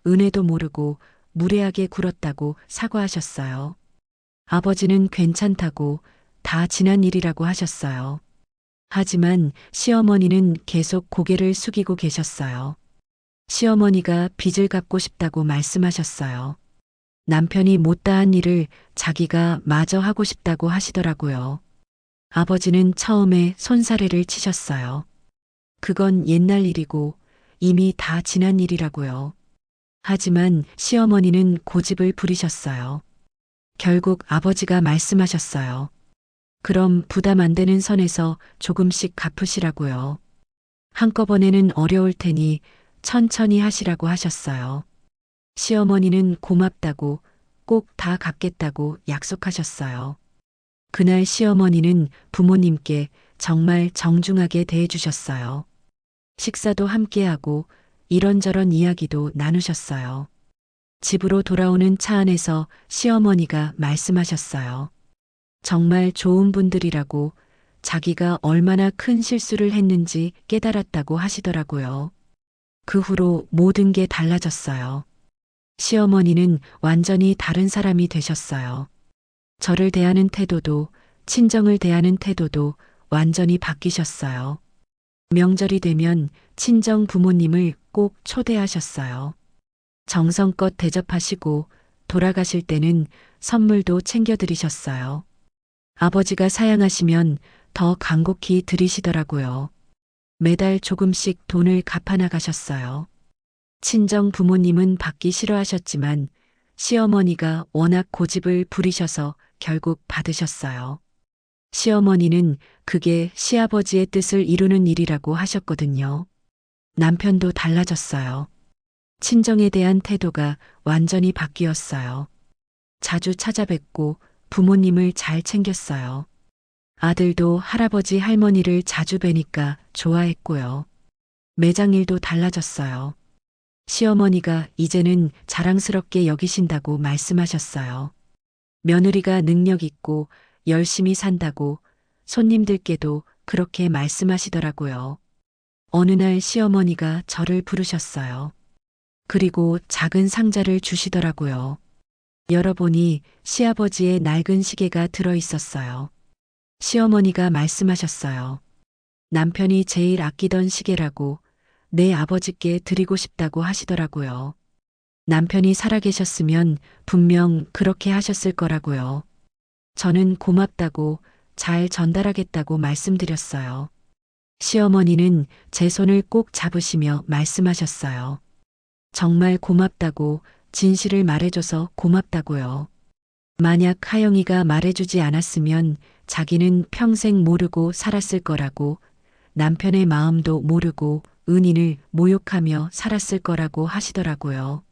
은혜도 모르고 무례하게 굴었다고 사과하셨어요. 아버지는 괜찮다고 다 지난 일이라고 하셨어요. 하지만 시어머니는 계속 고개를 숙이고 계셨어요. 시어머니가 빚을 갚고 싶다고 말씀하셨어요. 남편이 못다한 일을 자기가 마저 하고 싶다고 하시더라고요. 아버지는 처음에 손사래를 치셨어요. 그건 옛날 일이고 이미 다 지난 일이라고요. 하지만 시어머니는 고집을 부리셨어요. 결국 아버지가 말씀하셨어요. 그럼 부담 안 되는 선에서 조금씩 갚으시라고요. 한꺼번에는 어려울 테니 천천히 하시라고 하셨어요. 시어머니는 고맙다고 꼭 다 갚겠다고 약속하셨어요. 그날 시어머니는 부모님께 정말 정중하게 대해주셨어요. 식사도 함께하고 이런저런 이야기도 나누셨어요. 집으로 돌아오는 차 안에서 시어머니가 말씀하셨어요. 정말 좋은 분들이라고 자기가 얼마나 큰 실수를 했는지 깨달았다고 하시더라고요. 그 후로 모든 게 달라졌어요. 시어머니는 완전히 다른 사람이 되셨어요. 저를 대하는 태도도 친정을 대하는 태도도 완전히 바뀌셨어요. 명절이 되면 친정 부모님을 꼭 초대하셨어요. 정성껏 대접하시고 돌아가실 때는 선물도 챙겨드리셨어요. 아버지가 사양하시면 더 간곡히 드리시더라고요. 매달 조금씩 돈을 갚아나가셨어요. 친정 부모님은 받기 싫어하셨지만 시어머니가 워낙 고집을 부리셔서 결국 받으셨어요. 시어머니는 그게 시아버지의 뜻을 이루는 일이라고 하셨거든요. 남편도 달라졌어요. 친정에 대한 태도가 완전히 바뀌었어요. 자주 찾아뵙고 부모님을 잘 챙겼어요. 아들도 할아버지 할머니를 자주 뵈니까 좋아했고요. 매장 일도 달라졌어요. 시어머니가 이제는 자랑스럽게 여기신다고 말씀하셨어요. 며느리가 능력 있고 열심히 산다고 손님들께도 그렇게 말씀하시더라고요. 어느 날 시어머니가 저를 부르셨어요. 그리고 작은 상자를 주시더라고요. 열어보니 시아버지의 낡은 시계가 들어 있었어요. 시어머니가 말씀하셨어요. 남편이 제일 아끼던 시계라고 내 아버지께 드리고 싶다고 하시더라고요. 남편이 살아계셨으면 분명 그렇게 하셨을 거라고요. 저는 고맙다고 잘 전달하겠다고 말씀드렸어요. 시어머니는 제 손을 꼭 잡으시며 말씀하셨어요. 정말 고맙다고 진실을 말해줘서 고맙다고요. 만약 하영이가 말해주지 않았으면 자기는 평생 모르고 살았을 거라고 남편의 마음도 모르고 은인을 모욕하며 살았을 거라고 하시더라고요.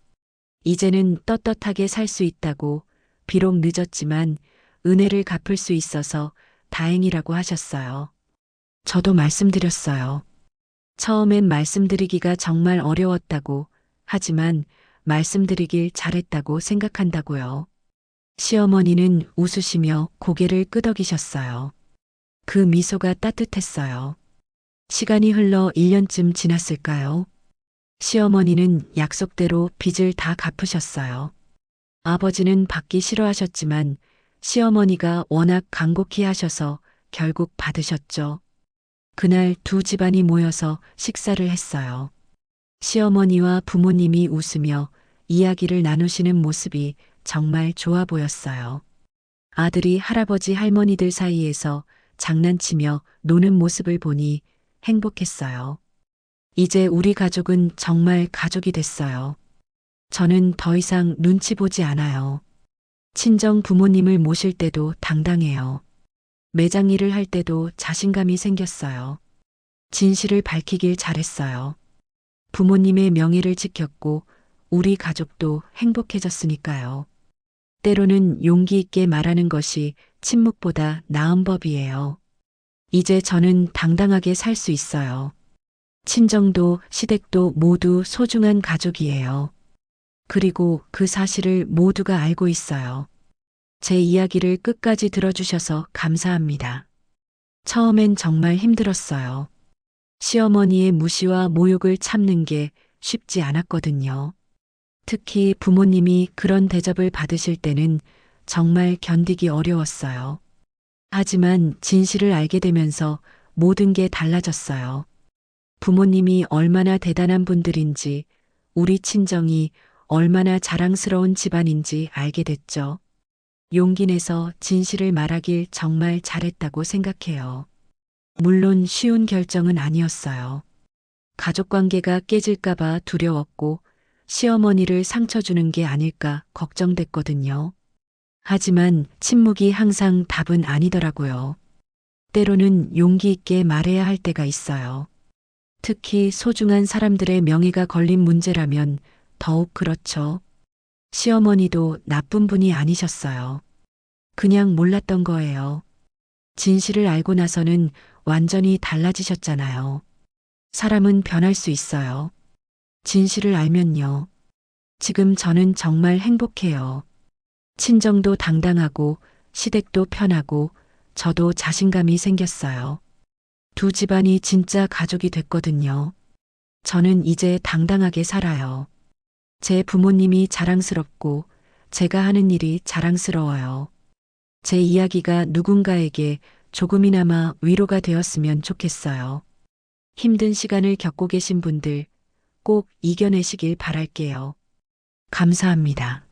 이제는 떳떳하게 살 수 있다고 비록 늦었지만 은혜를 갚을 수 있어서 다행이라고 하셨어요. 저도 말씀드렸어요. 처음엔 말씀드리기가 정말 어려웠다고 하지만 말씀드리길 잘했다고 생각한다고요. 시어머니는 웃으시며 고개를 끄덕이셨어요. 그 미소가 따뜻했어요. 시간이 흘러 1년쯤 지났을까요? 시어머니는 약속대로 빚을 다 갚으셨어요. 아버지는 받기 싫어하셨지만 시어머니가 워낙 간곡히 하셔서 결국 받으셨죠. 그날 두 집안이 모여서 식사를 했어요. 시어머니와 부모님이 웃으며 이야기를 나누시는 모습이 정말 좋아 보였어요. 아들이 할아버지 할머니들 사이에서 장난치며 노는 모습을 보니 행복했어요. 이제 우리 가족은 정말 가족이 됐어요. 저는 더 이상 눈치 보지 않아요. 친정 부모님을 모실 때도 당당해요. 매장 일을 할 때도 자신감이 생겼어요. 진실을 밝히길 잘했어요. 부모님의 명예를 지켰고 우리 가족도 행복해졌으니까요. 때로는 용기 있게 말하는 것이 침묵보다 나은 법이에요. 이제 저는 당당하게 살 수 있어요. 친정도 시댁도 모두 소중한 가족이에요. 그리고 그 사실을 모두가 알고 있어요. 제 이야기를 끝까지 들어주셔서 감사합니다. 처음엔 정말 힘들었어요. 시어머니의 무시와 모욕을 참는 게 쉽지 않았거든요. 특히 부모님이 그런 대접을 받으실 때는 정말 견디기 어려웠어요. 하지만 진실을 알게 되면서 모든 게 달라졌어요. 부모님이 얼마나 대단한 분들인지, 우리 친정이 얼마나 자랑스러운 집안인지 알게 됐죠. 용기 내서 진실을 말하길 정말 잘했다고 생각해요. 물론 쉬운 결정은 아니었어요. 가족 관계가 깨질까봐 두려웠고, 시어머니를 상처 주는 게 아닐까 걱정됐거든요. 하지만 침묵이 항상 답은 아니더라고요. 때로는 용기 있게 말해야 할 때가 있어요. 특히 소중한 사람들의 명예가 걸린 문제라면 더욱 그렇죠. 시어머니도 나쁜 분이 아니셨어요. 그냥 몰랐던 거예요. 진실을 알고 나서는 완전히 달라지셨잖아요. 사람은 변할 수 있어요. 진실을 알면요. 지금 저는 정말 행복해요. 친정도 당당하고 시댁도 편하고 저도 자신감이 생겼어요. 두 집안이 진짜 가족이 됐거든요. 저는 이제 당당하게 살아요. 제 부모님이 자랑스럽고 제가 하는 일이 자랑스러워요. 제 이야기가 누군가에게 조금이나마 위로가 되었으면 좋겠어요. 힘든 시간을 겪고 계신 분들 꼭 이겨내시길 바랄게요. 감사합니다.